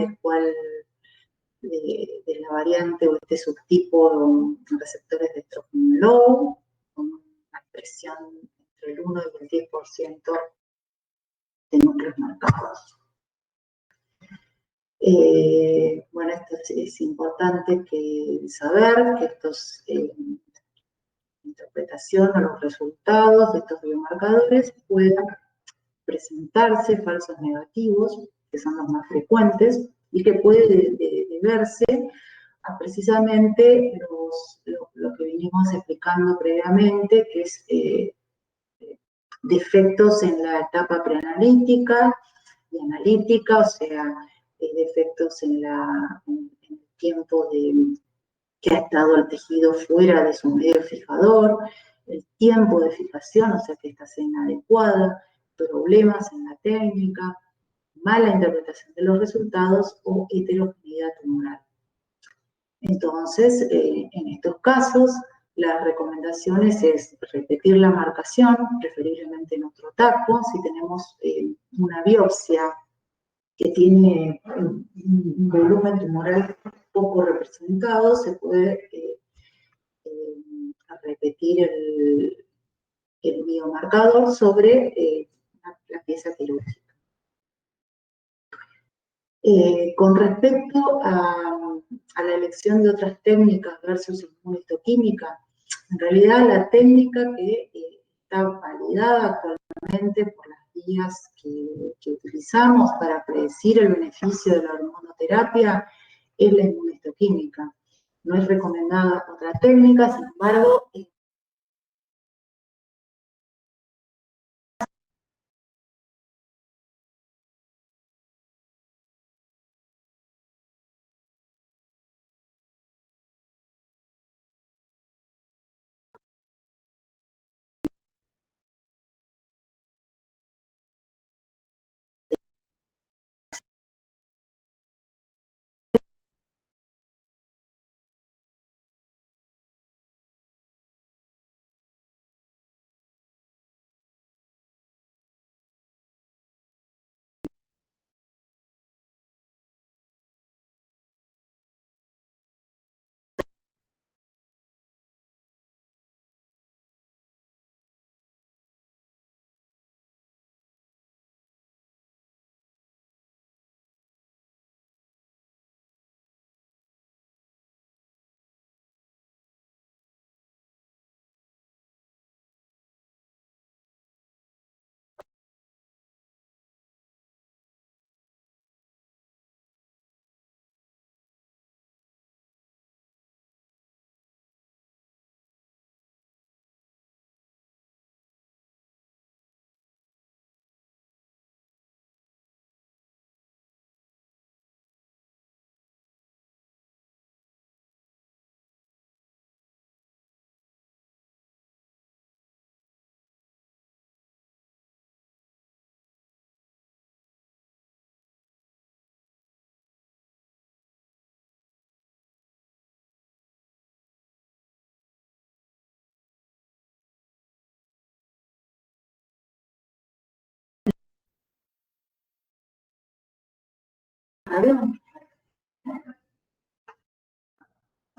Speaker 1: de la variante o este subtipo de receptores de estrógeno low, con una expresión entre el 1 y el 10% de núcleos marcados. Bueno, esto es importante saber que estos interpretación o los resultados de estos biomarcadores puedan presentarse falsos negativos, que son los más frecuentes, y que puede deberse a precisamente lo que venimos explicando previamente, que es defectos en la etapa preanalítica y analítica, o sea, defectos en el tiempo que ha estado el tejido fuera de su medio fijador, el tiempo de fijación, o sea que esta sea inadecuada, problemas en la técnica, mala interpretación de los resultados o heterogeneidad tumoral. Entonces, en estos casos, las recomendaciones es repetir la marcación, preferiblemente en otro taco. Si tenemos una biopsia que tiene un volumen tumoral poco representado, se puede repetir el biomarcador sobre la pieza quirúrgica. Con respecto a la elección de otras técnicas versus inmunohistoquímica, en realidad la técnica que está validada actualmente por las guías que utilizamos para predecir el beneficio de la hormonoterapia es la inmunohistoquímica. No es recomendada otra técnica, sin embargo,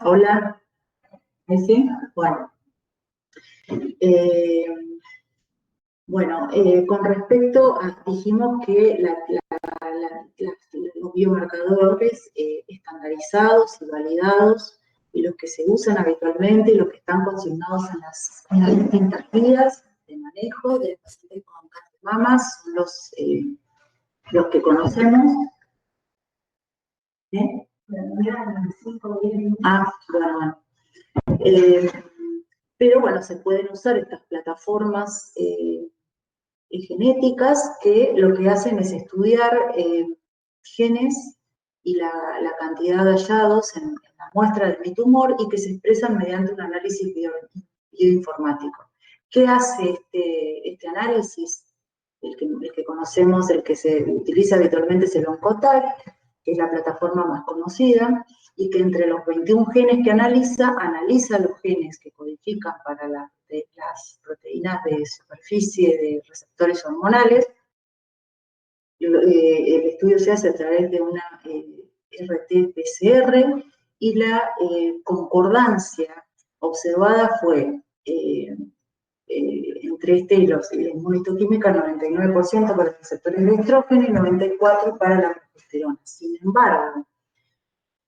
Speaker 1: hola, ¿sí? Bueno, con respecto a, dijimos que los biomarcadores estandarizados y validados y los que se usan habitualmente y los que están consignados en las distintas guías de manejo de pacientes con cáncer de mama son los que conocemos. Bueno. Pero bueno, se pueden usar estas plataformas genéticas que lo que hacen es estudiar genes y la cantidad de hallados en la muestra de mi tumor y que se expresan mediante un análisis bioinformático. ¿Qué hace este análisis? El que conocemos, el que se utiliza habitualmente es el Oncotype, que es la plataforma más conocida, y que entre los 21 genes que analiza los genes que codifican para las proteínas de superficie de receptores hormonales. El estudio se hace a través de una RT-PCR y la concordancia observada fue entre y la inmunohistoquímica 99% para los receptores de estrógeno y 94% para la progesterona. Sin embargo,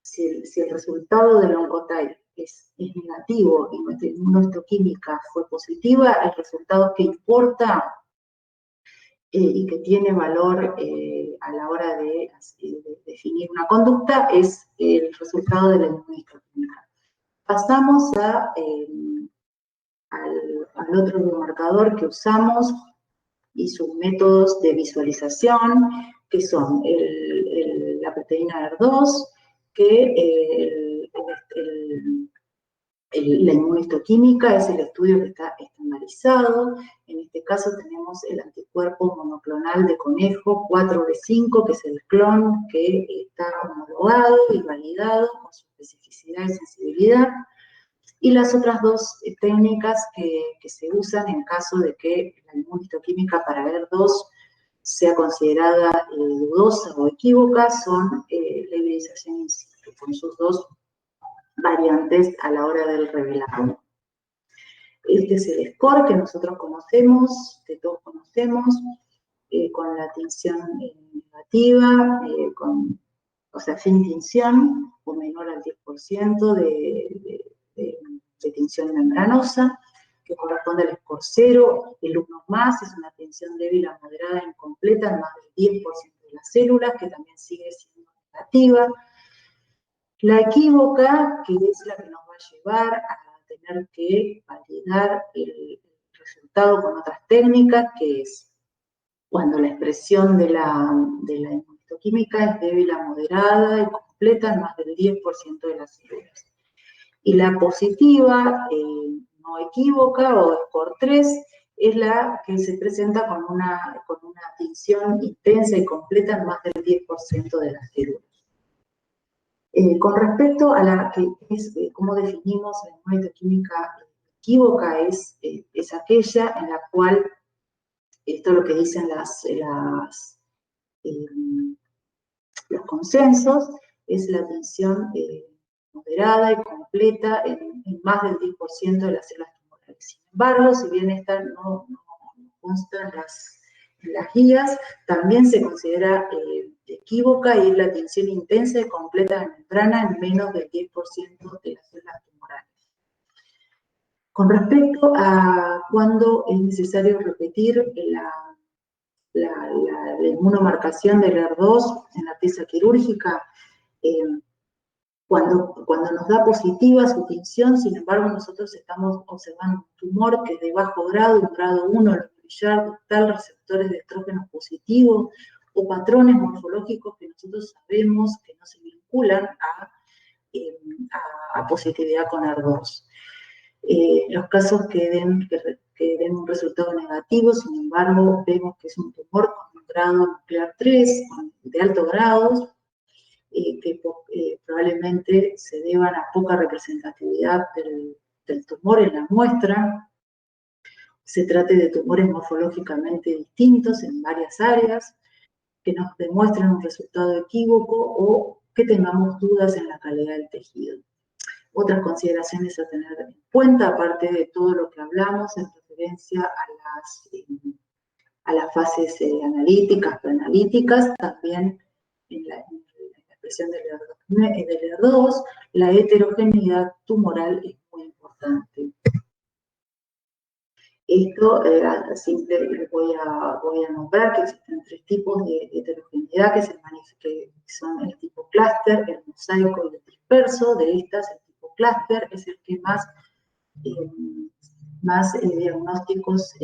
Speaker 1: si el resultado del Oncotype es negativo y nuestra inmunohistoquímica fue positiva, el resultado que importa y que tiene valor a la hora de definir una conducta es el resultado de la inmunohistoquímica. Pasamos al otro biomarcador que usamos y sus métodos de visualización, que son la proteína ER2, que la inmunohistoquímica es el estudio que está estandarizado. En este caso tenemos el anticuerpo monoclonal de conejo 4B5, que es el clon que está homologado y validado con su especificidad y sensibilidad. Y las otras dos técnicas que se usan en caso de que la inmunohistoquímica para ER2 sea considerada dudosa o equívoca son la hibridización in situ, con sus dos variantes a la hora del revelado. Este es el score que nosotros conocemos, que todos conocemos, con la tinción negativa, o sea, sin tinción, o menor al 10% de tinción membranosa, que corresponde al score 0. El 1 más es una tinción débil a moderada e incompleta en más del 10% de las células, que también sigue siendo negativa. La equívoca, que es la que nos va a llevar a tener que validar el resultado con otras técnicas, que es cuando la expresión de la inmunohistoquímica es débil a moderada y completa en más del 10% de las células. Y la positiva, no equívoca, o score 3, es la que se presenta con una tinción intensa y completa en más del 10% de las células. Con respecto a la que es, cómo definimos la inmunohistoquímica equívoca, es aquella en la cual, esto es lo que dicen los consensos, es la tinción moderada y completa en más del 10% de las células tumorales. Sin embargo, si bien esta no consta en las guías, también se considera equívoca y es la tinción intensa y completa de membrana en menos del 10% de las células tumorales. Con respecto a cuándo es necesario repetir la inmunomarcación del HER2 en la pieza quirúrgica, cuando nos da positiva su tinción, sin embargo, nosotros estamos observando un tumor que es de bajo grado, un grado 1, lobulillar, ductal, receptores de estrógenos positivos, o patrones morfológicos que nosotros sabemos que no se vinculan a positividad con HER2. Los casos que den un resultado negativo, sin embargo, vemos que es un tumor con un grado nuclear 3, de alto grado, que probablemente se deban a poca representatividad del tumor en la muestra. Se trate de tumores morfológicamente distintos en varias áreas, que nos demuestren un resultado equívoco o que tengamos dudas en la calidad del tejido. Otras consideraciones a tener en cuenta, aparte de todo lo que hablamos en referencia a las fases analíticas, preanalíticas, también en la expresión del HER2, la heterogeneidad tumoral es muy importante. Esto simple voy a nombrar que existen 3 tipos de heterogeneidad que son el tipo clúster, el mosaico y el disperso. De estas, el tipo clúster es el que más diagnósticos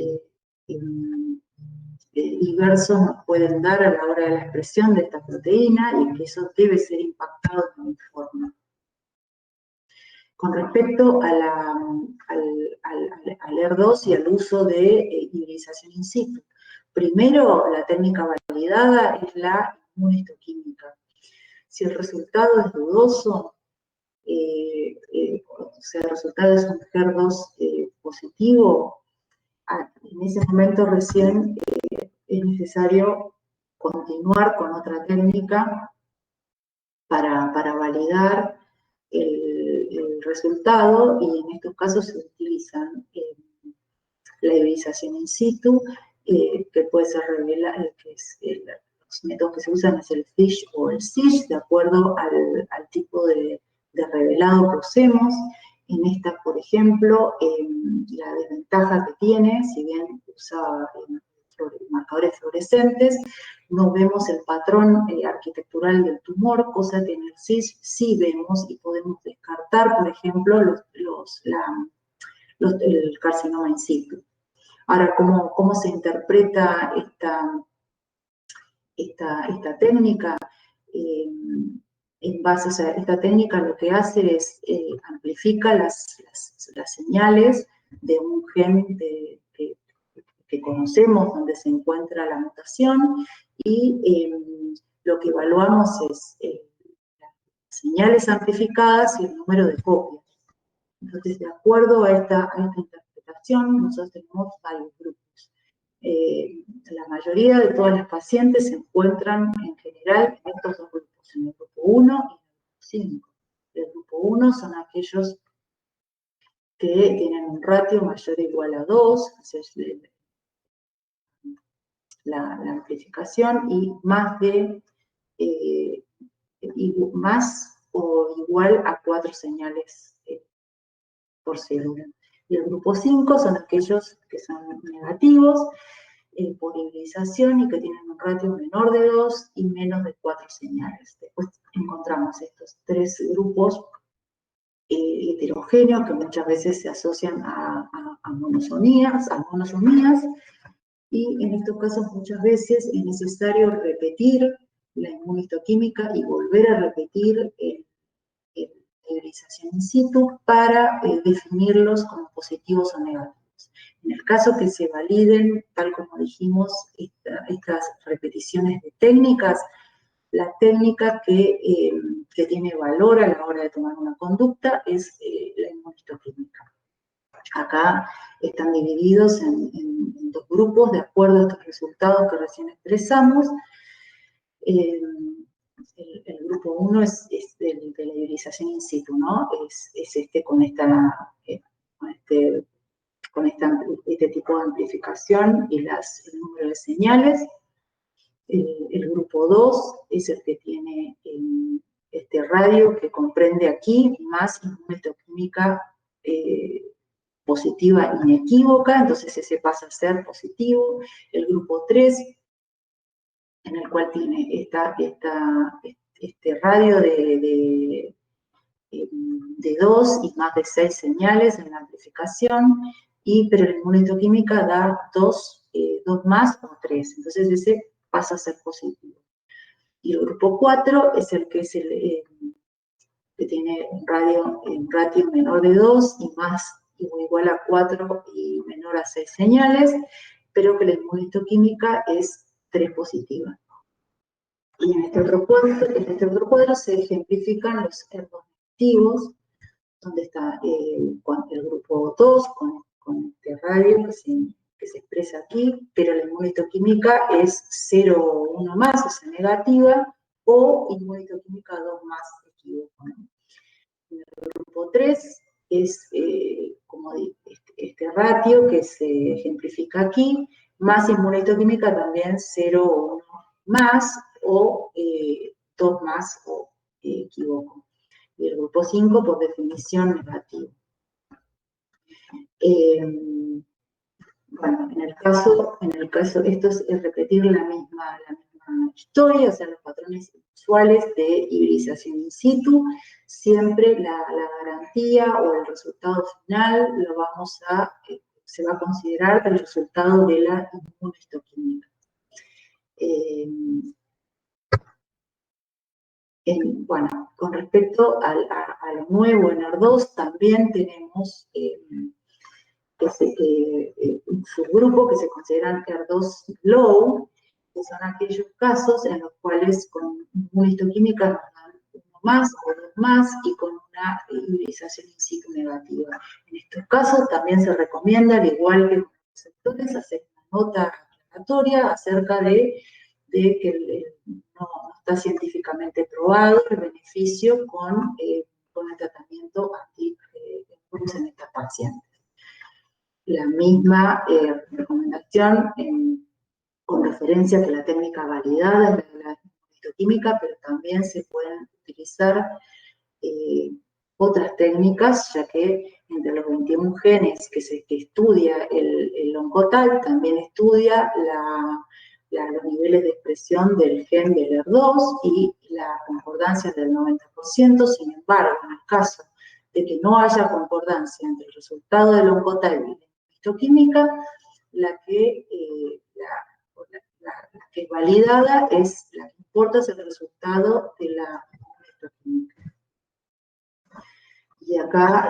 Speaker 1: diversos nos pueden dar a la hora de la expresión de esta proteína, y que eso debe ser impactado de una forma. Con respecto al HER2 y al uso de hibridización in situ. Primero, la técnica validada es la inmunohistoquímica. Si el resultado es dudoso, o sea, el resultado es un HER2 positivo, en ese momento recién es necesario continuar con otra técnica para validar el resultado, y en estos casos se utilizan la hibridización in situ, que puede ser los métodos que se usan es el FISH o el SISH, de acuerdo al tipo de revelado que usemos. En esta, por ejemplo, la desventaja que tiene, si bien usa marcadores fluorescentes, no vemos el patrón arquitectural del tumor, cosa que en el SISH sí vemos y podemos descartar, por ejemplo, el carcinoma in situ. Ahora, ¿cómo se interpreta esta técnica? En base, o sea, esta técnica lo que hace es amplifica las señales de un gen que conocemos donde se encuentra la mutación, y lo que evaluamos es las señales amplificadas y el número de copias. Entonces, de acuerdo a esta interpretación, nosotros tenemos varios grupos. La mayoría de todas las pacientes se encuentran en general en estos dos grupos, en el grupo 1 y en el grupo 5. El grupo 1 son aquellos que tienen un ratio mayor o igual a 2, la amplificación, y más o igual a 4 señales por célula. Y el grupo 5 son aquellos que son negativos por hibridización y que tienen un ratio menor de 2 y menos de 4 señales. Después encontramos estos 3 grupos heterogéneos que muchas veces se asocian a monosomías, y en estos casos muchas veces es necesario repetir la inmunohistoquímica y volver a repetir la hibridización in situ para definirlos como positivos o negativos. En el caso que se validen, tal como dijimos, estas repeticiones de técnicas, la técnica que tiene valor a la hora de tomar una conducta es la inmunohistoquímica. Acá están divididos en 2 grupos de acuerdo a estos resultados que recién expresamos. El grupo 1 es de la hibridización in situ, ¿no? Es con este tipo de amplificación y el número de señales. El grupo 2 es el que tiene este radio que comprende aquí más inmunohistoquímica positiva inequívoca, entonces ese pasa a ser positivo. El grupo 3, en el cual tiene este radio de 2 y más de 6 señales en la amplificación, pero la inmunohistoquímica da 2 más o 3, entonces ese pasa a ser positivo. Y el grupo 4 es el que que tiene un ratio menor de 2 y más o igual a 4 y menor a 6 señales, pero que la inmunohistoquímica es 3 positiva. Y en este otro cuadro se ejemplifican los ERDOS negativos, donde está el grupo 2 con este radio que se expresa aquí, pero la inmunohistoquímica es 0 o 1 más, o sea, negativa, o inmunohistoquímica 2 más equívoco. En el grupo 3 es como este ratio que se ejemplifica aquí, más inmunohistoquímica también 0 o 1 más, o 2 más o equívoco. Y el grupo 5 por definición negativo. Bueno, en el caso, esto es repetir la misma historia, o sea, los patrones usuales de hibridización in situ, siempre la garantía o el resultado final se va a considerar el resultado de la inmunohistoquímica. Bueno, con respecto al nuevo en ER2, también tenemos un subgrupo que se consideran ER2 low, que son aquellos casos en los cuales con inmunohistoquímica nos dan 1 más o 2 más y con una hibridización in situ negativa. En estos casos también se recomienda, al igual que en los receptores, hacer una nota aclaratoria acerca de que no está científicamente probado el beneficio con el tratamiento anti-virus en estas pacientes. La misma recomendación con referencia a que la técnica validada es la histoquímica, pero también se pueden utilizar otras técnicas, ya que entre los 21 genes que estudia el Oncotype, también estudia los niveles de expresión del gen del ER2 y la concordancia del 90%. Sin embargo, en el caso de que no haya concordancia entre el resultado del Oncotype y la histoquímica, la que es validada la que importa es el resultado de la histoquímica. Y acá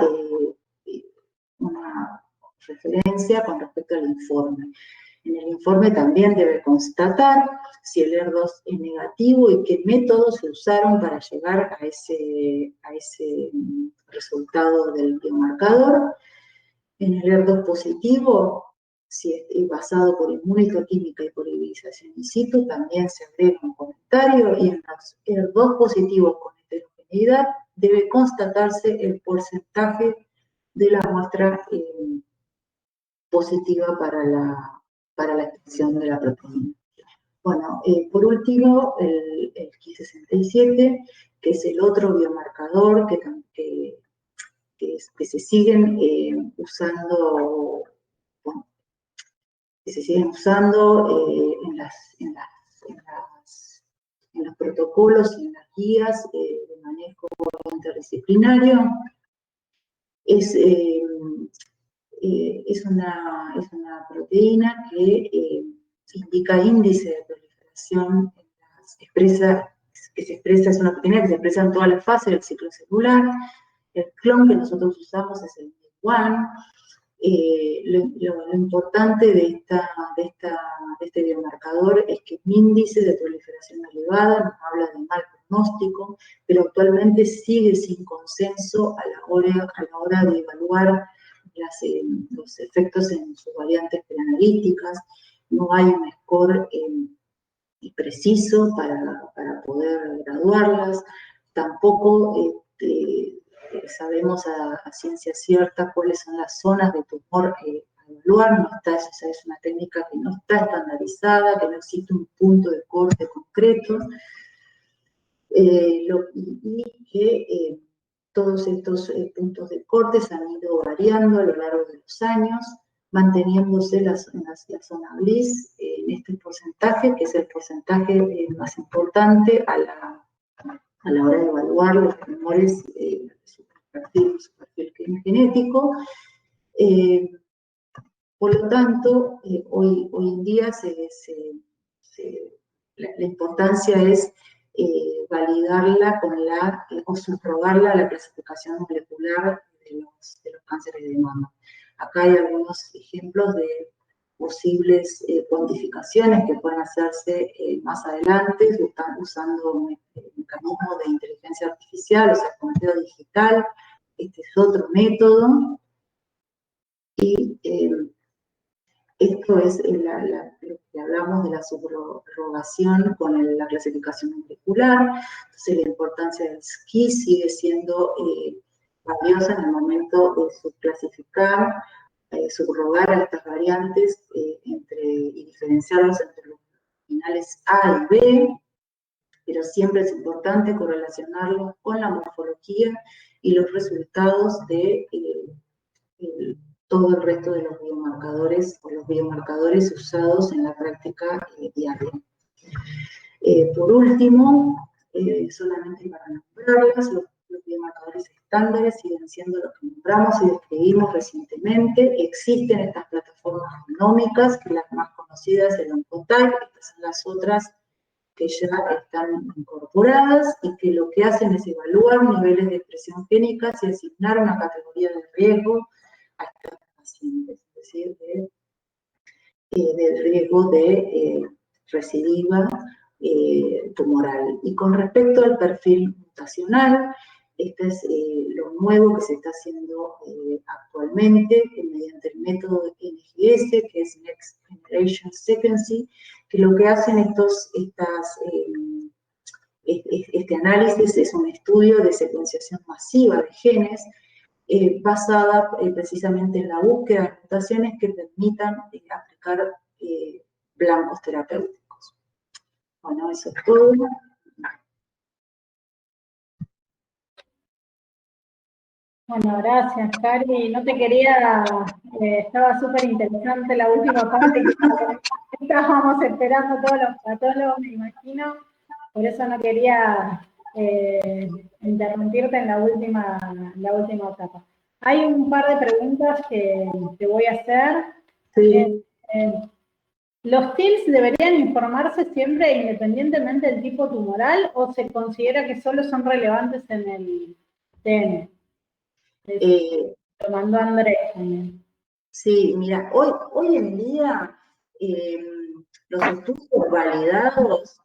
Speaker 1: una referencia con respecto al informe. En el informe también debe constatar si el ER2 es negativo y qué métodos se usaron para llegar a ese resultado del biomarcador. En el ER2 positivo si es basado por inmunistoquímica y por hibridización in situ, también se agrega un comentario, y en los ER2 positivos con heterogeneidad debe constatarse el porcentaje de la muestra positiva para la expresión de la proteína. Bueno, por último, el Ki67, que es el otro biomarcador que se siguen usando, bueno, en los protocolos y en las guías de manejo interdisciplinario. Es una proteína que indica índice de proliferación, que se expresa, es una proteína que se expresa en todas las fases del ciclo celular. El clon que nosotros usamos es el MIR1. Lo importante de este biomarcador es que un índice de proliferación elevada nos habla de mal pronóstico, pero actualmente sigue sin consenso a la hora de evaluar los efectos en sus variantes preanalíticas. No hay un score preciso para poder graduarlas. Tampoco sabemos a ciencia cierta cuáles son las zonas de tumor a evaluar. Es una técnica que no está estandarizada, que no existe un punto de corte concreto, y que todos estos puntos de corte se han ido variando a lo largo de los años, manteniéndose la zona Bliss en este porcentaje, que es el porcentaje más importante a la hora de evaluar los tumores de su perfil genético. Por lo tanto, hoy en día la importancia es validarla o subrogarla a la clasificación molecular de los cánceres de mama. Acá hay algunos ejemplos de posibles cuantificaciones que pueden hacerse más adelante usando mecanismos de inteligencia artificial, o sea, conteo digital. Este es otro método. Y esto es lo que hablamos de la subrogación con la clasificación molecular. Entonces, la importancia del SKI sigue siendo valiosa en el momento de subclasificar, subrogar a estas variantes y diferenciarlos entre los finales A y B, pero siempre es importante correlacionarlos con la morfología y los resultados de todo el resto de los biomarcadores o los biomarcadores usados en la práctica diaria. Por último, solamente para nombrarlas, los biomarcadores estándares siguen siendo los que nombramos y describimos recientemente. Existen estas plataformas genómicas, que las más conocidas es el Oncotype, estas son las otras que ya están incorporadas y que lo que hacen es evaluar niveles de expresión génica y asignar una categoría de riesgo a estos pacientes, es decir, del riesgo de recidiva tumoral. Y con respecto al perfil mutacional, este es lo nuevo que se está haciendo actualmente mediante el método de NGS, que es Next Generation Sequencing, que lo que hacen este análisis es un estudio de secuenciación masiva de genes basada precisamente en la búsqueda de mutaciones que permitan aplicar blancos terapéuticos. Bueno, eso es todo.
Speaker 2: Bueno, gracias, Cari. No te quería, estaba súper interesante la última parte que estábamos esperando todos los patólogos, me imagino. Por eso no quería interrumpirte en la última etapa. Hay un par de preguntas que te voy a hacer.
Speaker 1: Sí.
Speaker 2: ¿Los TILs deberían informarse siempre independientemente del tipo tumoral o se considera que solo son relevantes en el TN? Lo mandó Andrés también.
Speaker 1: Sí, mira, hoy en día los estudios validados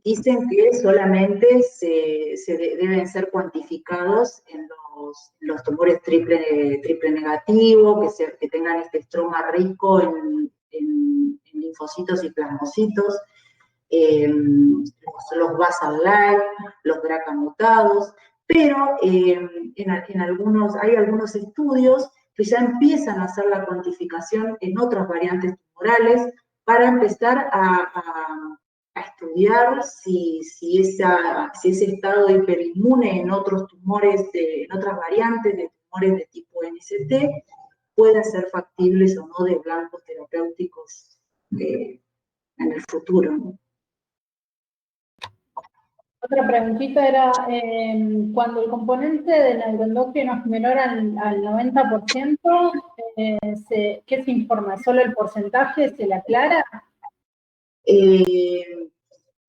Speaker 1: dicen que solamente deben ser cuantificados en los tumores triple negativo, que tengan este estroma rico en linfocitos y plasmocitos, los basal-like, los BRCA mutados, pero hay algunos estudios que ya empiezan a hacer la cuantificación en otras variantes tumorales para empezar a estudiar si ese estado hiperinmune en otros tumores, en otras variantes de tumores de tipo NST, pueden ser factibles o no de blancos terapéuticos en el futuro, ¿no?
Speaker 2: Otra preguntita era, cuando el componente de neuroendocrino es menor al 90%, ¿qué se informa? ¿Solo el porcentaje se le aclara?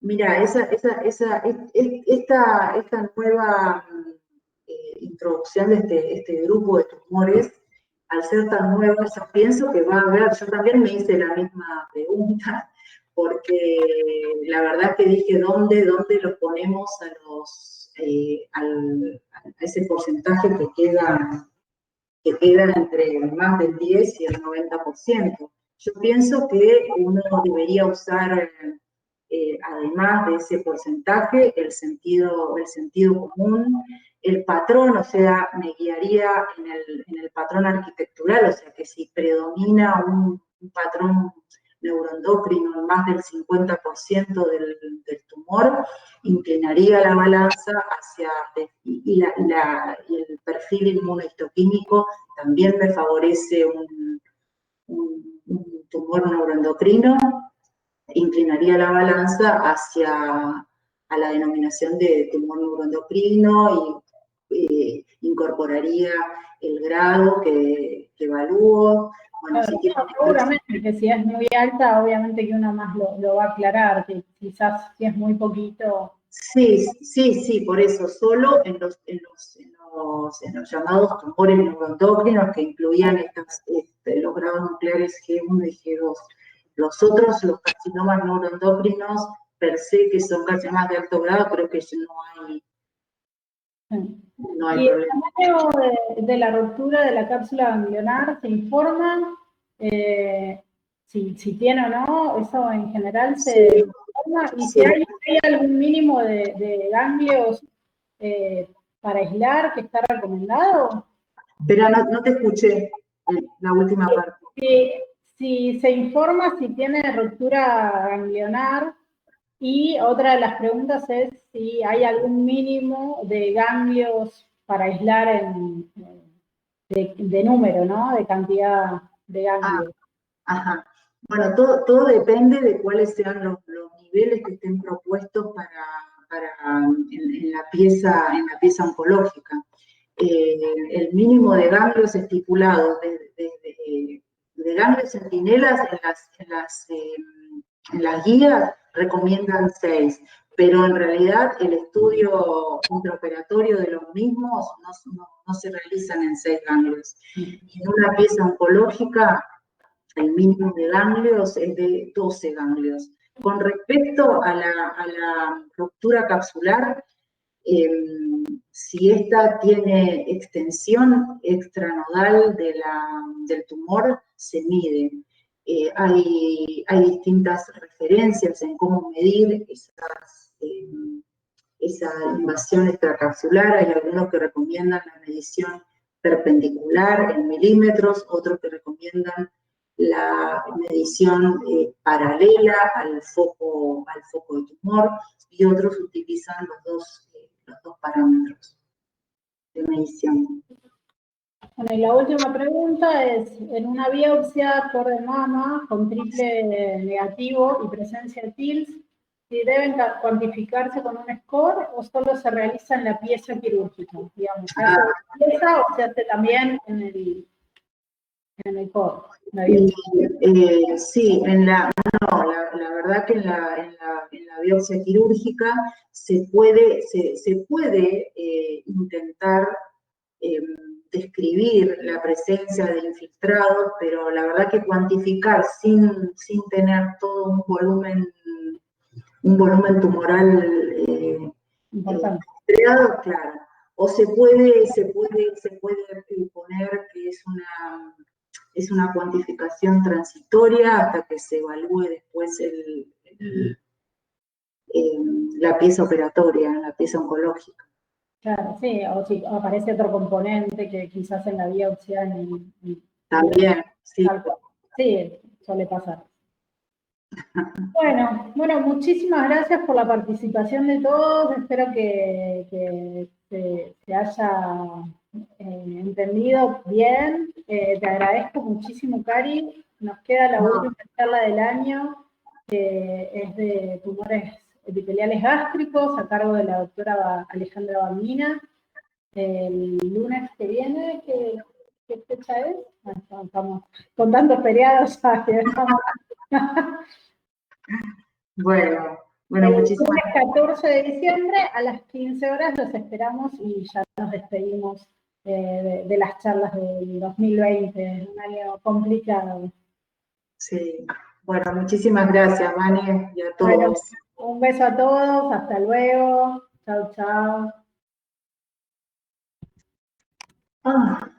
Speaker 1: Mira, esta nueva introducción de este grupo de tumores, al ser tan nueva, yo pienso que va a haber, yo también me hice la misma pregunta, porque la verdad que dije, ¿dónde lo ponemos a ese porcentaje que queda entre más del 10 y el 90%? Yo pienso que uno debería usar, además de ese porcentaje, el sentido común, el patrón, o sea, me guiaría en el patrón arquitectural, o sea, que si predomina un patrón neuroendocrino en más del 50% del tumor, inclinaría la balanza hacia, y el perfil inmunohistoquímico también me favorece un tumor neuroendocrino, inclinaría la balanza hacia a la denominación de tumor neuroendocrino y incorporaría el grado que evalúo. Bueno,
Speaker 2: Claro, seguramente que si es muy alta, obviamente que uno más lo va a aclarar, que quizás si es muy poquito.
Speaker 1: Sí, por eso, solo en los llamados tumores neuroendocrinos que incluían los grados nucleares G1 y G2. Los otros, los carcinomas neuroendocrinos, per se, que son carcinomas de alto grado, creo que no hay
Speaker 2: Y el
Speaker 1: problema.
Speaker 2: tamaño de la ruptura de la cápsula ganglionar se informa, si tiene o no, eso en general se informa, y si hay algún mínimo de ganglios para aislar que está recomendado.
Speaker 1: Pero no te escuché la última parte.
Speaker 2: Si se informa si tiene ruptura ganglionar, y otra de las preguntas es si hay algún mínimo de ganglios para aislar de número, ¿no? De cantidad de ganglios.
Speaker 1: Ajá. Bueno, todo depende de cuáles sean los niveles que estén propuestos en la pieza oncológica. El mínimo de ganglios estipulados de ganglios centinelas en las guías recomiendan 6, pero en realidad el estudio intraoperatorio de los mismos no se realizan en 6 ganglios. Y en una pieza oncológica, el mínimo de ganglios es de 12 ganglios. Con respecto a la ruptura capsular, si esta tiene extensión extranodal del tumor, se mide. Hay distintas referencias en cómo medir esa invasión extracapsular. Hay algunos que recomiendan la medición perpendicular en milímetros, otros que recomiendan la medición paralela al foco de tumor, y otros utilizan los dos parámetros de medición.
Speaker 2: Bueno, y la última pregunta es, en una biopsia tor de mama con triple negativo y presencia de TILS, si deben cuantificarse con un score o solo se realiza en la pieza quirúrgica, digamos, ¿se hace en la pieza o se hace también en el core?
Speaker 1: Sí, la verdad que en la biopsia quirúrgica se puede intentar describir la presencia de infiltrados, pero la verdad que cuantificar sin tener todo un volumen un volumen tumoral
Speaker 2: Importante.
Speaker 1: creado, claro. O se puede poner que es una cuantificación transitoria hasta que se evalúe después la pieza operatoria, la pieza oncológica.
Speaker 2: Claro, sí, o si aparece otro componente que quizás en la biopsia
Speaker 1: También, sí.
Speaker 2: Sí, suele pasar. Bueno, muchísimas gracias por la participación de todos. Espero que se haya entendido bien. Te agradezco muchísimo, Cari. Nos queda la última charla del año, que es de tumores epiteliales gástricos, a cargo de la doctora Alejandra Bambina. El lunes que viene, ¿qué fecha es? Estamos con tantos feriados ya que estamos...
Speaker 1: Bueno,
Speaker 2: El
Speaker 1: muchísimas
Speaker 2: lunes 14 de diciembre a las 15 horas los esperamos y ya nos despedimos de las charlas del 2020, un año complicado.
Speaker 1: Sí, bueno, muchísimas gracias, Vane, y a todos.
Speaker 2: Bueno, un beso a todos, hasta luego, chao, chao.
Speaker 1: Ah.